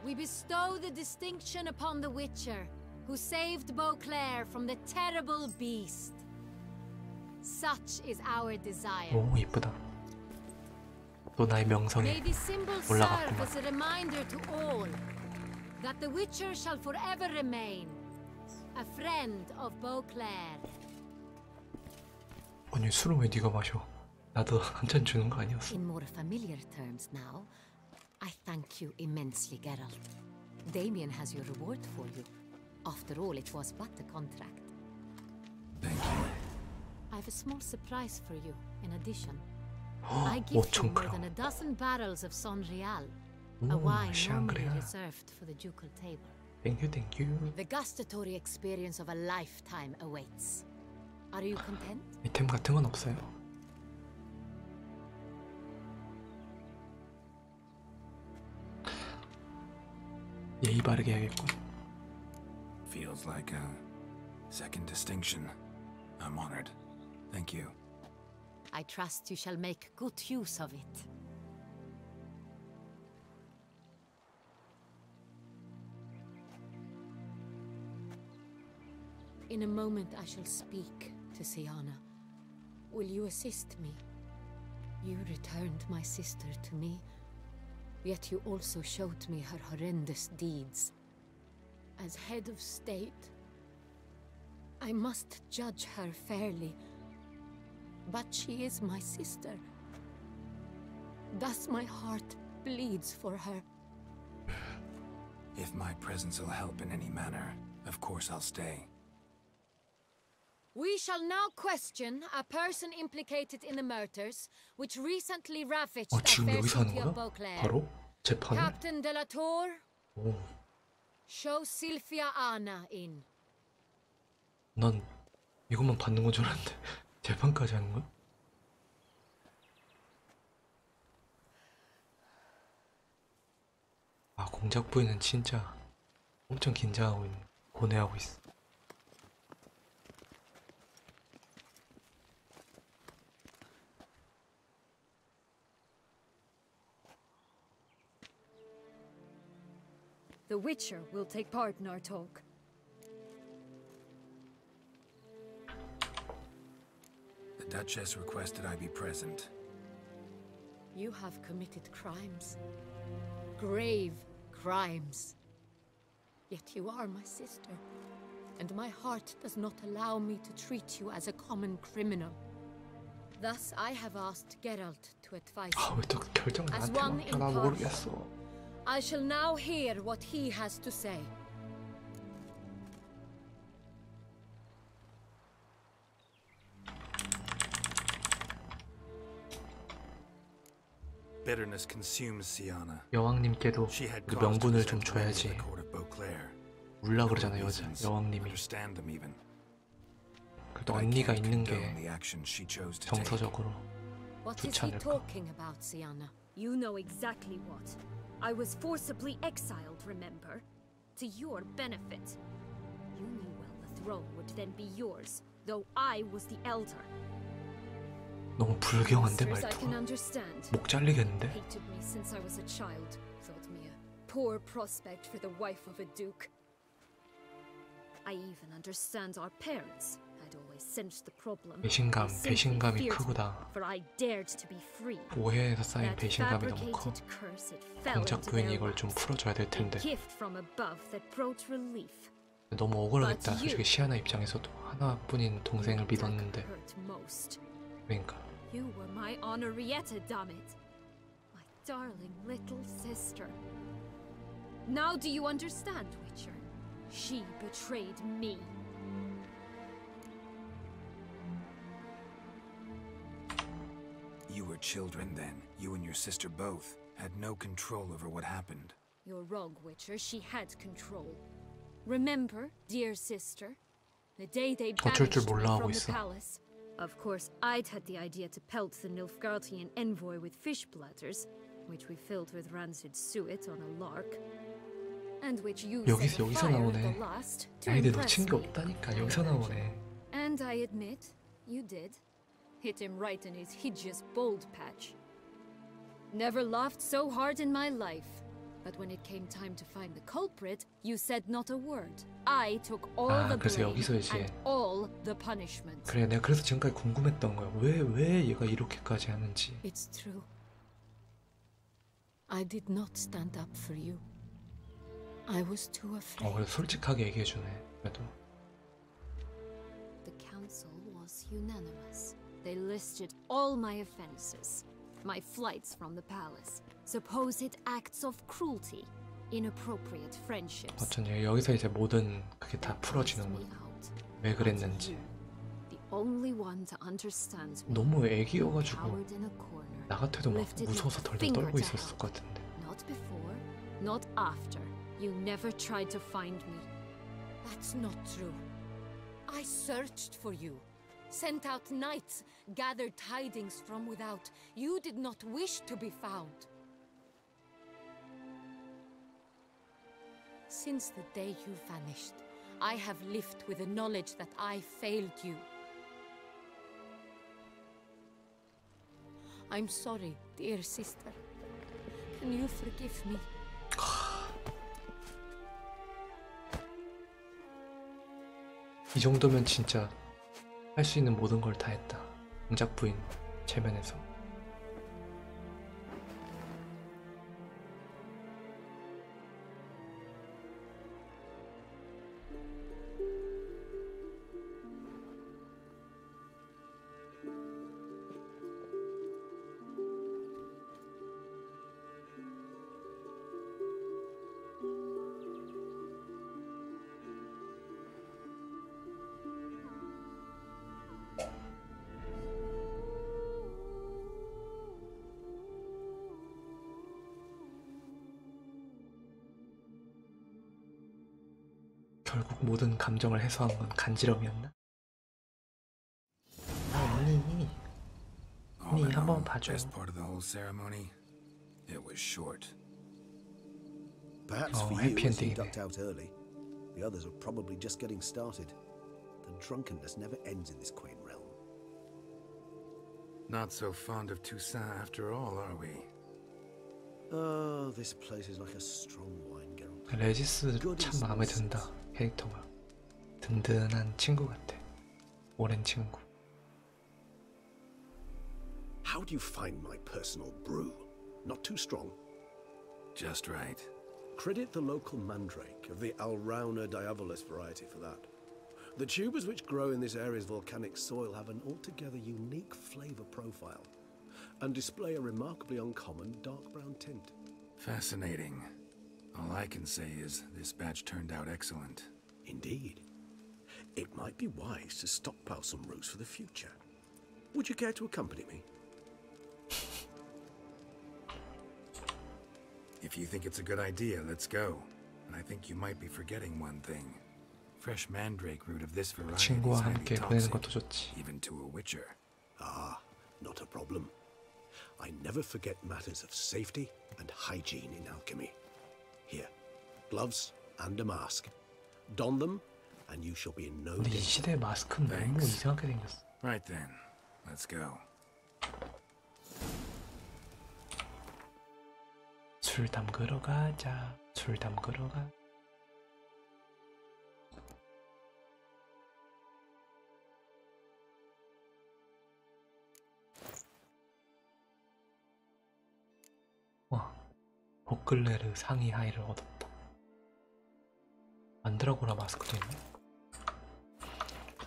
We bestow the distinction upon the Witcher, who saved Beauclair from the terrible beast. Such is our desire. 오, 이쁘다. 또 나의 명성에 May this symbol serve as a reminder to all that the Witcher shall forever remain a friend of Beauclair. 아니 술은 왜 네가 마셔? 나도 한 잔 주는 거 아니었어? In more familiar terms now, I thank you immensely, Geralt. Damien has your reward for you. After all, it was but a contract. Thank you. I have a small surprise for you, in addition. I give you more than a dozen barrels of Sonreal, a wine normally reserved for the ducal table. Thank you, thank you. The gustatory experience of a lifetime awaits. Are you content? 이템 같은 건 없어요. 예의 바르게 해야겠군. Feels like a second distinction. I'm honored. Thank you. I trust you shall make good use of it. In a moment I shall speak to Syanna. Will you assist me? You returned my sister to me, yet you also showed me her horrendous deeds. As head of state, I must judge her fairly. But she is my sister. Thus my heart bleeds for her. If my presence will help in any manner, of course I'll stay. We shall now question a person implicated in the murders which recently ravaged the 지금 fair 여기서 하는 city 거야? of Beauclair. 바로? 재판을? Captain de la Tour, 오, show Sylvia Anna in. 난 이것만 받는 건 줄 알았는데 재판까지 하는 거야? 아, 공작 부인은 진짜 엄청 긴장하고 있네. 고뇌하고 있어. The Witcher will take part in our talk. The Duchess requested I be present. You have committed crimes. Grave crimes. Yet you are my sister, and my heart does not allow me to treat you as a common criminal. Thus, I have asked Geralt to advise 아, 왜 또 결정을 as 나한테 one 맡겨? 나 impartial. 모르겠어. I shall now hear what he has to say. Bitterness consumes Syanna. 여왕님께도 She had 그 cause to 명분을 좀 resent many of 줘야지. the court of Beauclair. 울라 그러잖아, 여자. Reasons, 여왕님이. understand them even. 그래도 But I 언니가 can't 있는 게 condone the action she chose to take. 정서적으로 What is 좋지 he 않을까. talking about, Syanna? You know exactly what. I was forcibly exiled, remember? To your benefit. You knew well the throne would then be yours, though I was the elder. 너무 불경한데 Masters, I can 말투가. understand. 목 잘리겠는데? Hated me since I was a child. Thought me a poor prospect for the wife of a duke. I even understand our parents had always sensed the problem. 배신감, I simply 배신감이 feared 크구나. it, for I dared to be free. 오해에서 쌓인 That 배신감이 너무 커. fabricated curse, it fell 정작 into 부인이 their 이걸 좀 laps. 풀어줘야 될 A 텐데. gift from above that brought relief. 너무 억울하겠다. But you- 솔직히 시아나 입장에서도 하나뿐인 동생을 믿었는데. Hurt most. 그러니까 You were my Honorietta, damn it. My darling little sister. Now do you understand, Witcher? She betrayed me. You were children then. You and your sister both had no control over what happened. You're wrong, Witcher. She had control. Remember, dear sister, the day they 어쩔 줄 banished me 몰라 하고 from the 있어. palace. Of course, I'd had the idea to pelt the Nilfgaardian envoy with fish platters, which we filled with rancid suet on a lark, and which you set 여기서 afire at 나오네. the last to 아이들 impress 놓친 게 me. 없다니까. 여기서 나오네. And I admit, you did. Hit him right in his hideous bald patch. Never laughed so hard in my life. But when it came time to find the culprit, you said not a word. I took all the 그래서 blame 여기서 이제 and all the punishment. 그래, 내가 그래서 지금까지 궁금했던 거야. 왜 얘가 이렇게까지 하는지. It's true. I did not stand up for you. I was too afraid. 그래서 솔직하게 얘기해주네. 그래도. The council was unanimous. They listed all my offenses. My flights from the palace, supposed acts of cruelty, inappropriate friendships. 어쩐지 여기서 이제 모든 그게 다 풀어지는군. 왜 그랬는지. The only one to understand me. 너무 애기여가지고 cowered in a corner, 나 같아도 막 lifted 무서워서 not a 덜덜 finger 떨고 to 있었을 help. 것 같은데. Not before, not after. You never tried to find me. That's not true. I searched for you. Sent out knights, gathered tidings from without. You did not wish to be found. Since the day you vanished, I have lived with the knowledge that I failed you. I'm sorry, dear sister. Can you forgive me? 이 정도면 진짜 할 수 있는 모든 걸 다 했다. 정작 부인 체면에서. 결국 모든 감정을 해소한 건 간지럼이었나? All in 한번 all, 봐줘. best part of the whole ceremony, it was short. Perhaps for happy you, as you ending. ducked out early. The others are probably just getting started. The drunkenness never ends in this quaint realm. Not so fond of Toussaint after all, are we? Oh, this place is like a strong wine, Geralt. 레지스 참 마음에 든다. 캐릭터가 든든한 친구 같아. 오랜 친구. How do you find my personal brew? Not too strong? Just right. Credit the local mandrake of the Alrauna diavolis variety for that. The tubers which grow in this area's volcanic soil have an altogether unique flavor profile and display a remarkably uncommon dark brown tint. Fascinating. All I can say is this batch turned out excellent. Indeed. It might be wise to stockpile some roots for the future. Would you care to accompany me? If you think it's a good idea, let's go. And I think you might be forgetting one thing. Fresh mandrake root of this variety is 친구와 highly 함께 보내는 toxic, 것도 좋지. even to a witcher. Ah, not a problem. I never forget matters of safety and hygiene in alchemy. Here, gloves and a mask. Don them, and you shall be in no 근데 이 danger. 시대의 마스크는 너무 이상하게 생겼어. Right then, let's go. 술 담그러 가자. 술 담그러 가. 보클레르 상의 하의를 얻었다. 만드라고라 마스크도 있네.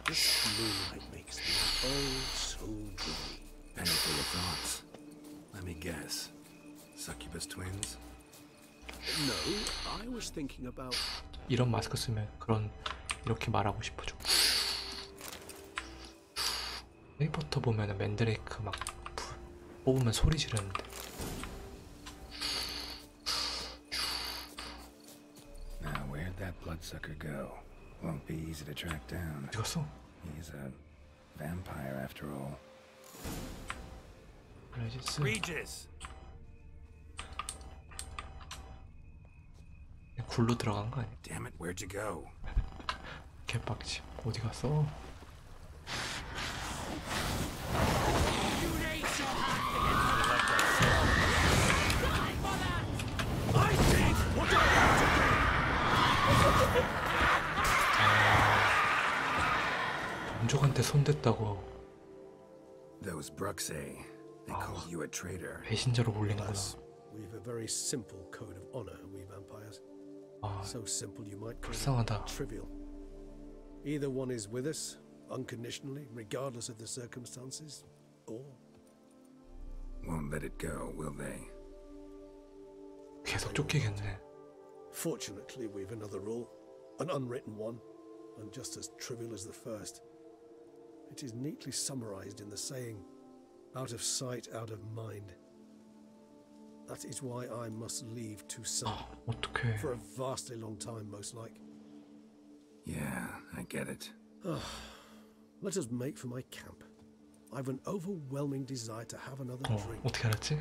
This moonlight makes me oh so dreamy. Penny full of thoughts. Let me guess. Succubus twins? No, I was thinking about. 이런 마스크 쓰면 이렇게 말하고 싶어져. 해리포터 보면은 맨드레이크 막 뽑으면 소리 지르는데. Now where'd that bloodsucker go? Won't be easy to track down. 죽었어? He's a vampire after all. Regis. 굴로 들어간 거 아니야? Damn it, where'd you go? 개빡치. 어디 갔어? 동족한테 손댔다고. Those Bruxay, they called you a traitor. 배신자로 몰리는구나. We've a very simple code of honor, we vampires. So simple you might call 불쌍하다. it trivial. Either one is with us, unconditionally, regardless of the circumstances, or Won't let it go, will they? 계속 쫓기겠네. Fortunately, we've another rule, an unwritten one, and just as trivial as the first. It is neatly summarized in the saying, out of sight, out of mind. That is why I must leave Toussaint. 어떡해. For a vastly long time, most like. Yeah, I get it. Let us make for my camp. I've an overwhelming desire to have another drink. 어떻게 알았지?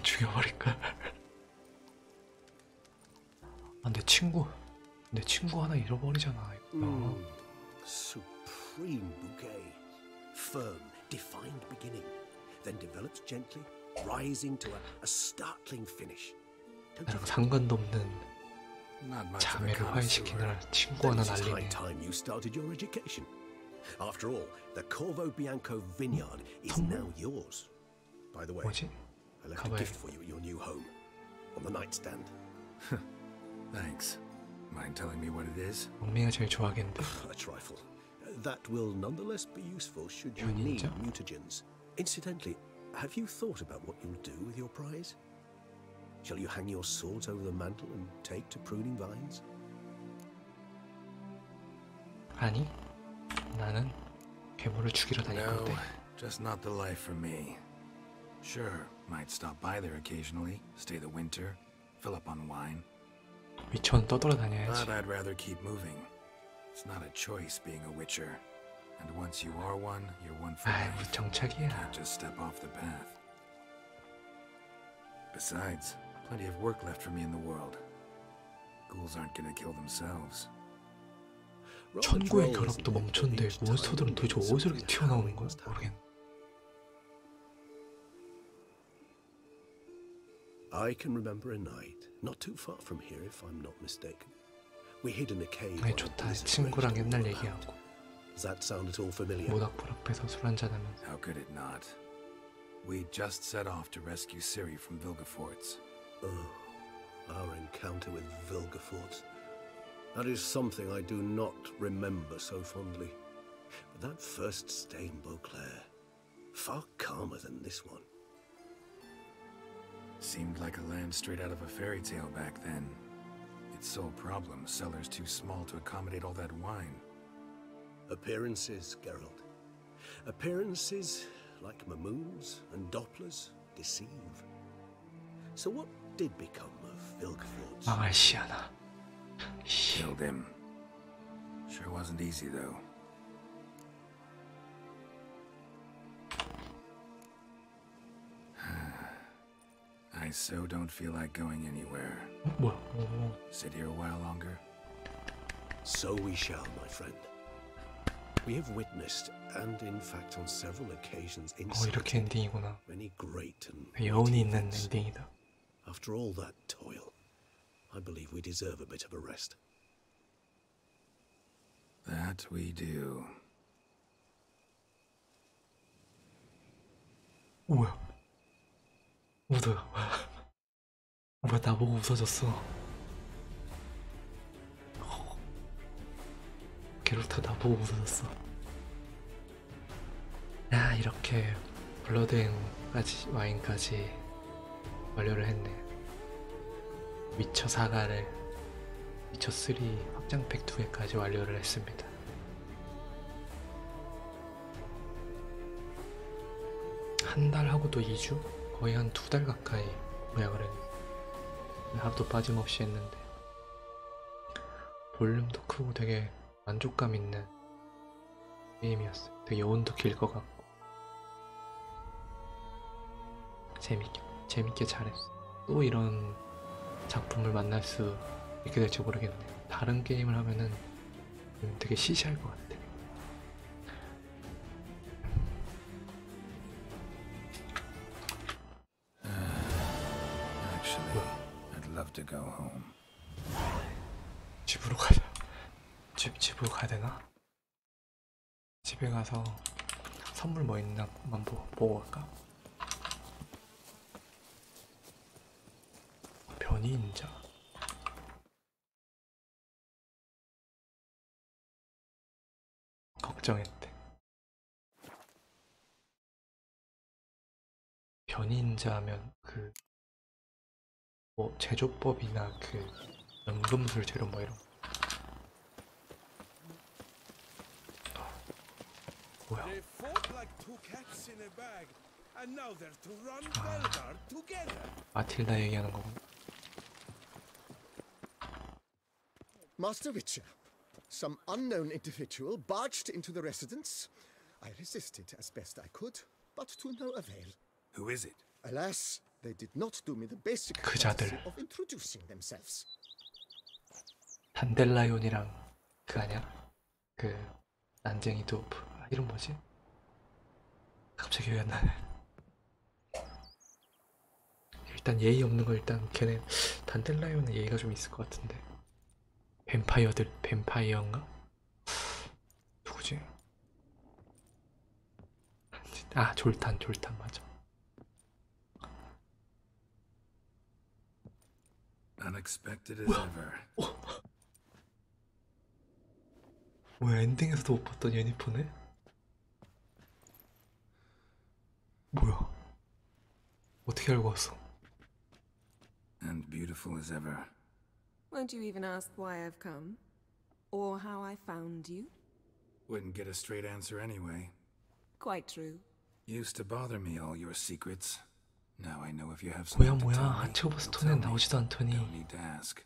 죽여버릴까? 내 친구 하나 잃어버리잖아. Supreme bouquet. Firm, defined beginning. Then develops gently, rising to a startling finish. 나랑 상관도 없는 Not much of a 자매를 connoisseur. 화해시키느라 친구 하나 Then it's high 날리네. time you started your education. After all, the Corvo Bianco vineyard is now yours. By the way, 뭐지? I left a gift for you at your new home. On the nightstand. Thanks. Mind telling me what it is? 언니가 제일 좋아하겠는데. A trifle. That will nonetheless be useful should you 현인자? need mutagens. Incidentally, have you thought about what you'll do with your prize? Shall you hang your swords over the mantle and take to pruning vines? 아니, 나는 괴물을 죽이러 다닐 No, 건데. just not the life for me. Sure, might stop by there occasionally, stay the winter, fill up on wine. 위쳐는 떠돌아다녀야지. But I'd rather keep moving. It's not a choice being a witcher. And once you are one, you're one for 아이, life. 정착이야. Can't just step off the path. Besides, plenty of work left for me in the world. Ghouls aren't gonna kill themselves. 천구의 결합도 멈췄는데 몬스터들은 도대체 어디서 이렇게 튀어나오는 거야? 모르겠네. I can remember a night, not too far from here if I'm not mistaken. We hid in a cave. 아이, 좋다. 친구랑 옛날 얘기하고. Does that sound at all familiar? 모닥불 앞에서 술 한잔하면. How could it not? We just set off to rescue Ciri from Vilgefortz. Oh, our encounter with Vilgefortz. That is something I do not remember so fondly. But that first stay in Beauclair, far calmer than this one. Seemed like a land straight out of a fairy tale back then. Its sole problem, cellars too small to accommodate all that wine. Appearances, Geralt. Appearances, like Mamoons and Dopplers, deceive. So what did become of Vilgefortz? 망할시아나. Killed him. Sure wasn't easy, though. I so don't feel like going anywhere. 뭐야? Sit here a while longer? So we shall, my friend. We have witnessed, and in fact on several occasions, 이렇게 엔딩이구나. many great and 여운이 있는 엔딩이다. After all that toil, I believe we deserve a bit of a rest. That we do. 뭐야? 우드. 뭐야, 나보고 웃어줬어. 게롤트 나보고 웃어줬어. 야, 이렇게 블러드앤까지 와인까지 완료를 했네. 위쳐 4가를 위쳐 3 확장팩 2개까지 완료를 했습니다. 한 달 하고도 2주? 거의 한 2달 가까이 모양을 했네. 하루도 빠짐없이 했는데 볼륨도 크고 되게 만족감 있는 게임이었어요. 되게 여운도 길 것 같고 재밌게 잘했어. 또 이런 작품을 만날 수 있게 될지 모르겠네. 다른 게임을 하면은 되게 시시할 것 같아. To go home. 집으로 가자. 집으로 가야 되나? 집에 가서 선물 뭐 있나만 보고 갈까? 변이인자. 걱정했대. 변이인자 하면 그 뭐 제조법이나 그 연금술 재료 뭐 이런 뭐야? 마틸다 얘기하는 거구나. Master Witcher, some unknown individual barged into the residence. I resisted as best I could, but to no avail. Who is it? Alas, they did not do me the basic 그자들. courtesy of introducing themselves. 단델라이온이랑 그 아냐? 그 난쟁이 도프. 아, 이름 뭐지? 갑자기 기억이 안 나네. 일단 예의 없는 거 일단 걔네 단델라이온은 예의가 좀 있을 것 같은데. 뱀파이어인가? 누구지? 아, 졸탄 맞아. Unexpected as ever. 뭐야, 엔딩에서도 못 봤던 예니퍼네? 뭐야? 어떻게 알고 왔어? And beautiful as ever. Won't you even ask why I've come? Or how I found you? Wouldn't get a straight answer anyway. Quite true. Used to bother me, all your secrets. Now I know if you have something to tell me, 하체 오브 you'll 스톤에 tell me. 나오지도 않더니. Don't need to ask.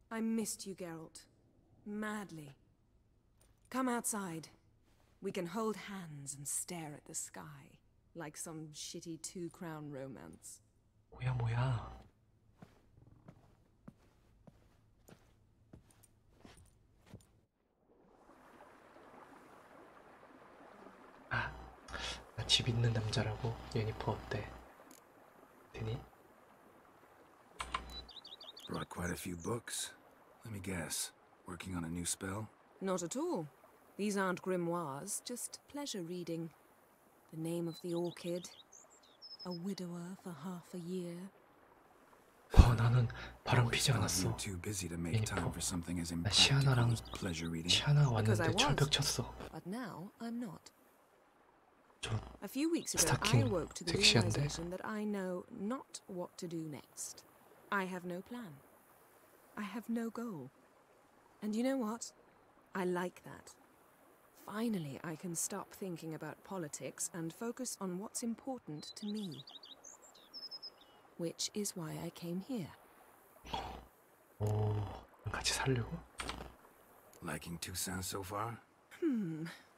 I missed you, Geralt. Madly. Come outside. We can hold hands and stare at the sky, like some shitty two-crown romance. 뭐야. 아, 나 집 있는 남자라고? 예니퍼 어때? 드니? Brought quite a few books. Let me guess. Working on a new spell? Not at all. These aren't grimoires, just pleasure reading. The name of the orchid. A widower for half a year. 나는 바람 피지 않았어. 예니퍼. 나 시아나랑 시아나가 왔는데 철벽 쳤어. But now I'm not. 좀 A few weeks ago, I 스타킹 awoke to the 섹시한데? realization that I know not what to do next. I have no plan. I have no goal. And you know what? I like that. Finally, I can stop thinking about politics and focus on what's important to me. Which is why I came here. 오, 같이 살려고? Liking Toussaint so far?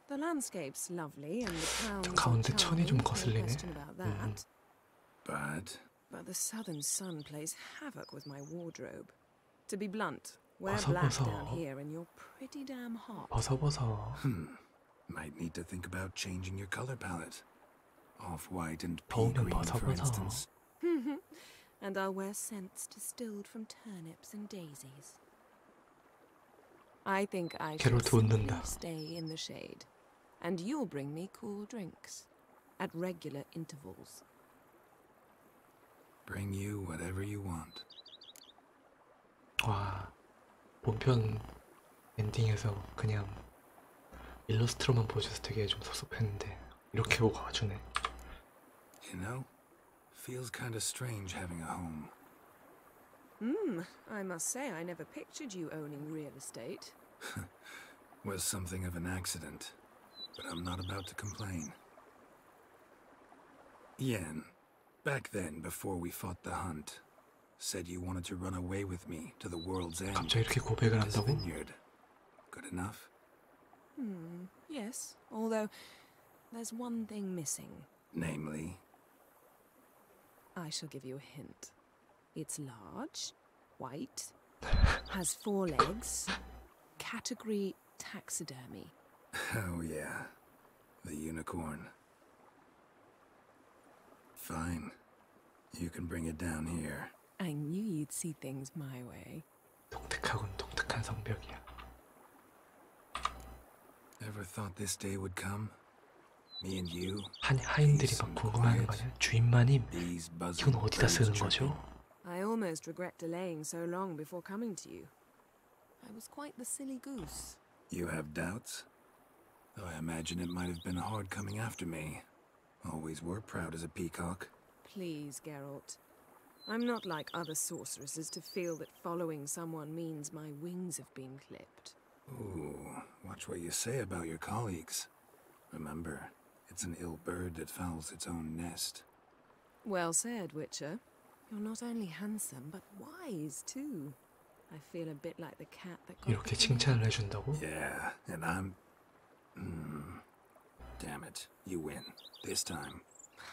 The landscape's lovely and the towns 가운데 are 천이 좀 charming, no 거슬리네. question about that. But But the southern sun plays havoc with my wardrobe. To be blunt, wear 벗어, black 벗어. down here and you're pretty damn hot. 벗어. might need to think about changing your color palette. Off-white and pea 더우면 green, for 벗어. instance. And I'll wear scents distilled from turnips and daisies. I think I shall 게롤트 웃는다. simply stay in the shade. And you'll bring me cool drinks. At regular intervals. Bring you whatever you want. 와, 본편 엔딩에서 그냥 일러스트로만 보여줘서 되게 좀 섭섭했는데 이렇게 보고 와주네. You know, feels kind of strange having a home. I must say I never pictured you owning real estate. Was something of an accident, but I'm not about to complain. Yen, back then, before we fought the hunt, said you wanted to run away with me to the world's end. 갑자기 이렇게 고백을 This 한다고? vineyard. Good enough? Yes, although there's one thing missing. Namely? I shall give you a hint. It's large, white, has 4 legs, category taxidermy. Oh yeah, the unicorn. Fine. You can bring it down here. I knew you'd see things my way. 독특하군, 독특한 성벽이야. Ever thought this day would come? Me and you? 하인들이 막 궁금해하는 거 아니야? 주인마님, 이건 어디다 쓰는 거죠? I almost regret delaying so long before coming to you. I was quite the silly goose. You have doubts? Though I imagine it might have been hard coming after me. Always were proud as a peacock. Please, Geralt. I'm not like other sorceresses to feel that following someone means my wings have been clipped. Ooh, watch what you say about your colleagues. Remember, it's an ill bird that fouls its own nest. Well said, Witcher. You're not only handsome, but wise, too. I feel a bit like the cat that got... 이렇게 칭찬을 해준다고? Yeah, and I'm... Damn it, you win. This time.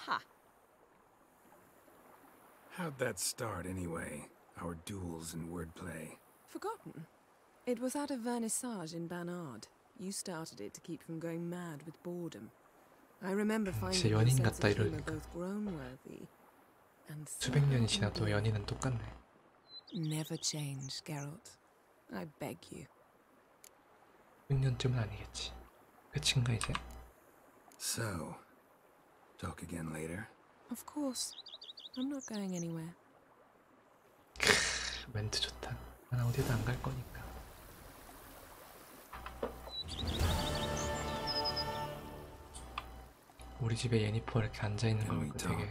Ha! How'd that start, anyway? Our duels and wordplay. Forgotten. It was at a vernissage in Banard. You started it to keep from going mad with boredom. I remember finding your sense of humor both grown-worthy and... 수백 년이 지나도 연인은 똑같네. Never change, Geralt. I beg you. 6년쯤은 아니겠지. 끝인가 이제? So, talk again later? Of course. I'm not going anywhere. 멘트 좋다. 난 어디도 안 갈 거니까. 우리 집에 예니퍼가 이렇게 앉아있는 거 보니까 되게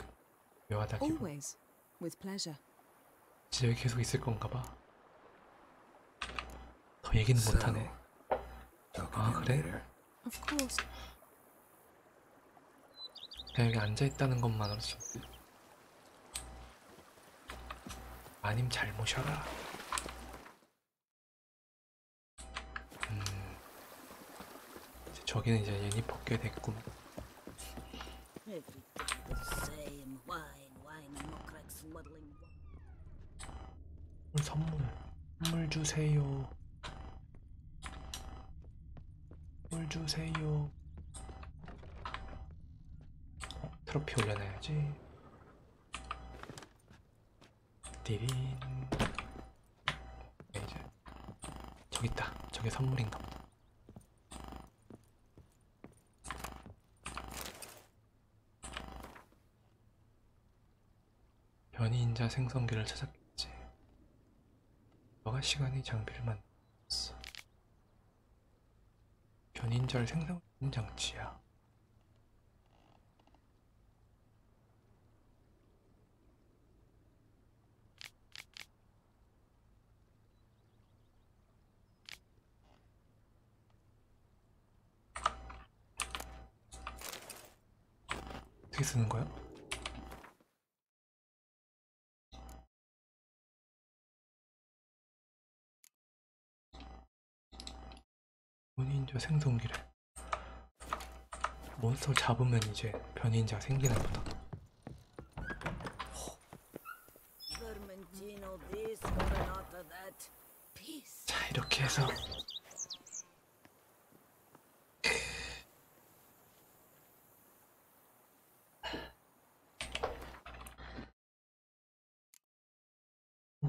묘하다 기분. Always. With pleasure. 진짜 여기 계속 있을 건가 봐. 더 얘기는 못하네. 아 그래? Of course. 그냥 여기 앉아있다는 것만으로 지금 마님 잘 모셔라. 저기는 이제 예니퍼 꽤 됐고. 선물 주세요. 물 주세요. 트로피 올려놔야지. 띠린. 이제 저기 있다. 저게 선물인가 보다. 변이인자 생성기를 찾았겠지. 너가 시간의 장비를 만들었어. 변이인자를 생성하는 장치야. 어떻게 쓰는 거야? 변이인자 생성기래. 몬스터 잡으면 이제 변이인자가 생기나 보다. 자, 이렇게 해서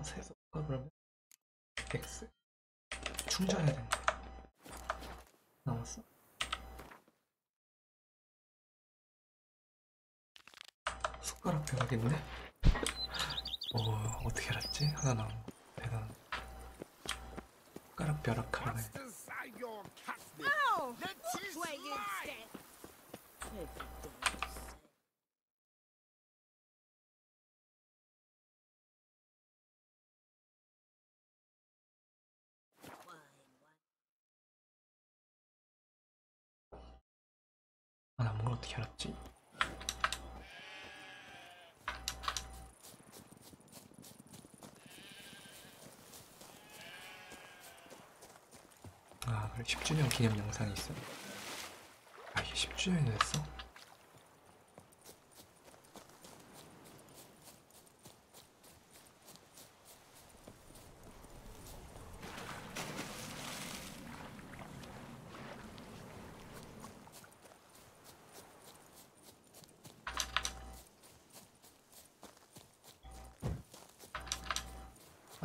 세서가 그러면 X 충전해야 된대. 남았어? 숟가락 배가겠네? 어떻게 알았지? 하나 나온 거. 대단. 까락벼락하네. Oh, which way you step? 남은 걸 어떻게 알았지? 그래 10주년 기념 영상이 있어. 이게 10주년이 됐어?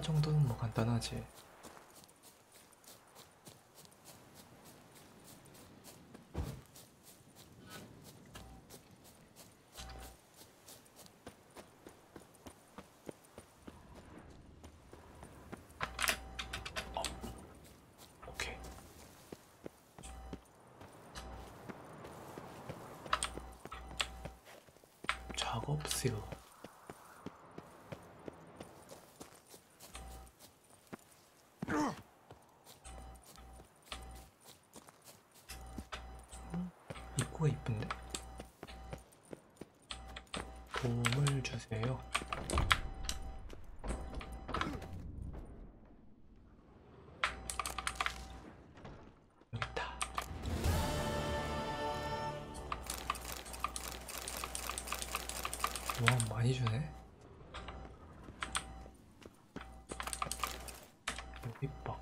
정도는 뭐 간단하지. 오케이. 작업실. 입구가 이쁜데? 도움을 주세요. 여기 있다. 와, 많이 주네. 여기 봐.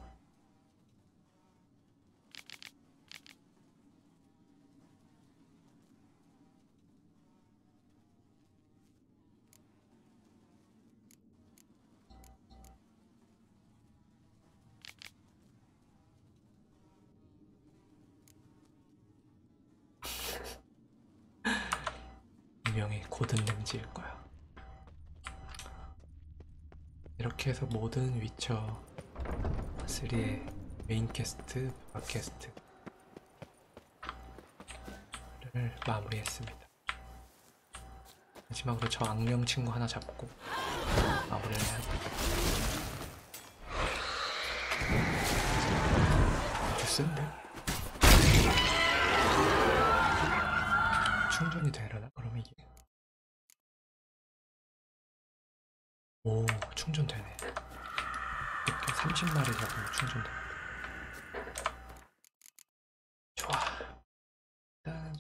분명히 고든 렌즈일 거야. 이렇게 해서 모든 위쳐 3의 메인 퀘스트, 박 퀘스트를 마무리했습니다. 마지막으로 저 악령 친구 하나 잡고 마무리를 해야 돼. 아주 쓴데? 충전이 되려나? 그럼 이게 오 충전되네. 이렇게 30마리 잡으면 충전돼. 좋아. 일단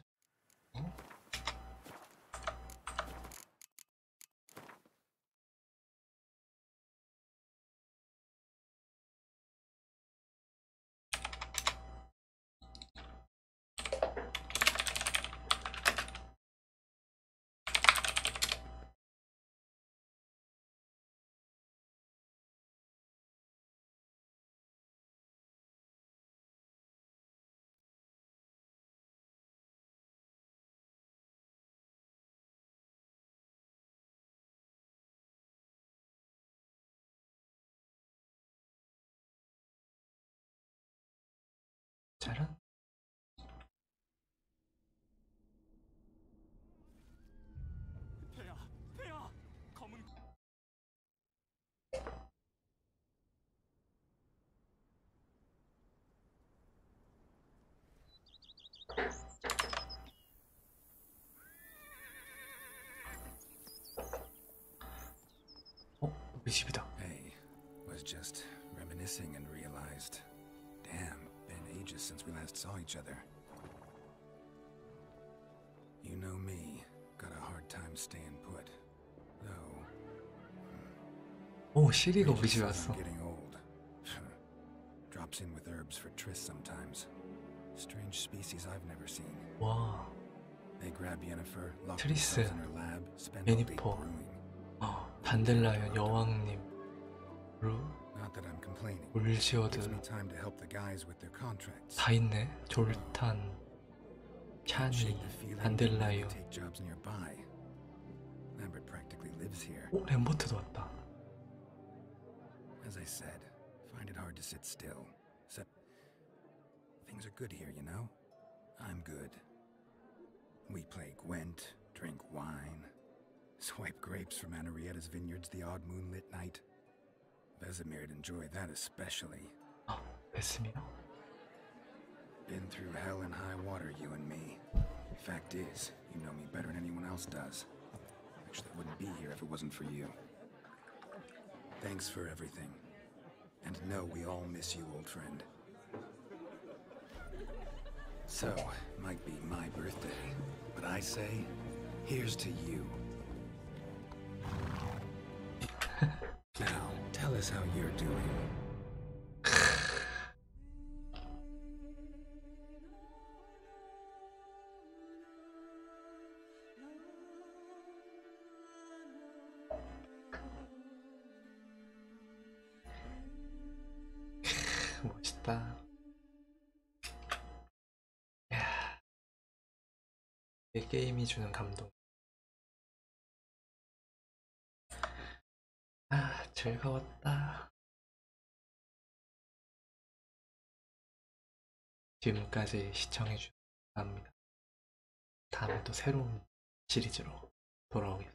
잘한. 폐하, 검은 우리 집이다. Hey, was just reminiscing and realized, damn, been ages since we last saw each other. You know me, got a hard time staying put, though. 오, 시리가 우리 집에 왔어. Getting old. Drops in with herbs for tryst sometimes. Strange species I've never seen. 와. They grab Yennefer, lock 트리스, themselves in her lab, spend all day 예니퍼, brewing. 단델라이언, 여왕님, 루, Not that I'm complaining. 울지어드 Gives me time to help the guys with their contracts. 다 있네. 졸탄, 샤니, 단델라이언. Take jobs nearby. Lambert practically lives here. 오, 램버트도 왔다. As I said, find it hard to sit still. Except things are good here, you know? I'm good. We play Gwent, drink wine, swipe grapes from Anarietta's vineyards the odd moonlit night. Vesemir'd enjoy that especially. 아, 베스미요? Been through hell and high water, you and me. Fact is, you know me better than anyone else does. Actually, I wouldn't be here if it wasn't for you. Thanks for everything. And know we all miss you, old friend. So, might be my birthday, but I say, here's to you. Now, tell us how you're doing. 멋있다. 야, 이 게임이 주는 감동. 아, 즐거웠다. 지금까지 시청해주셔서 감사합니다. 다음에 또 새로운 시리즈로 돌아오겠습니다.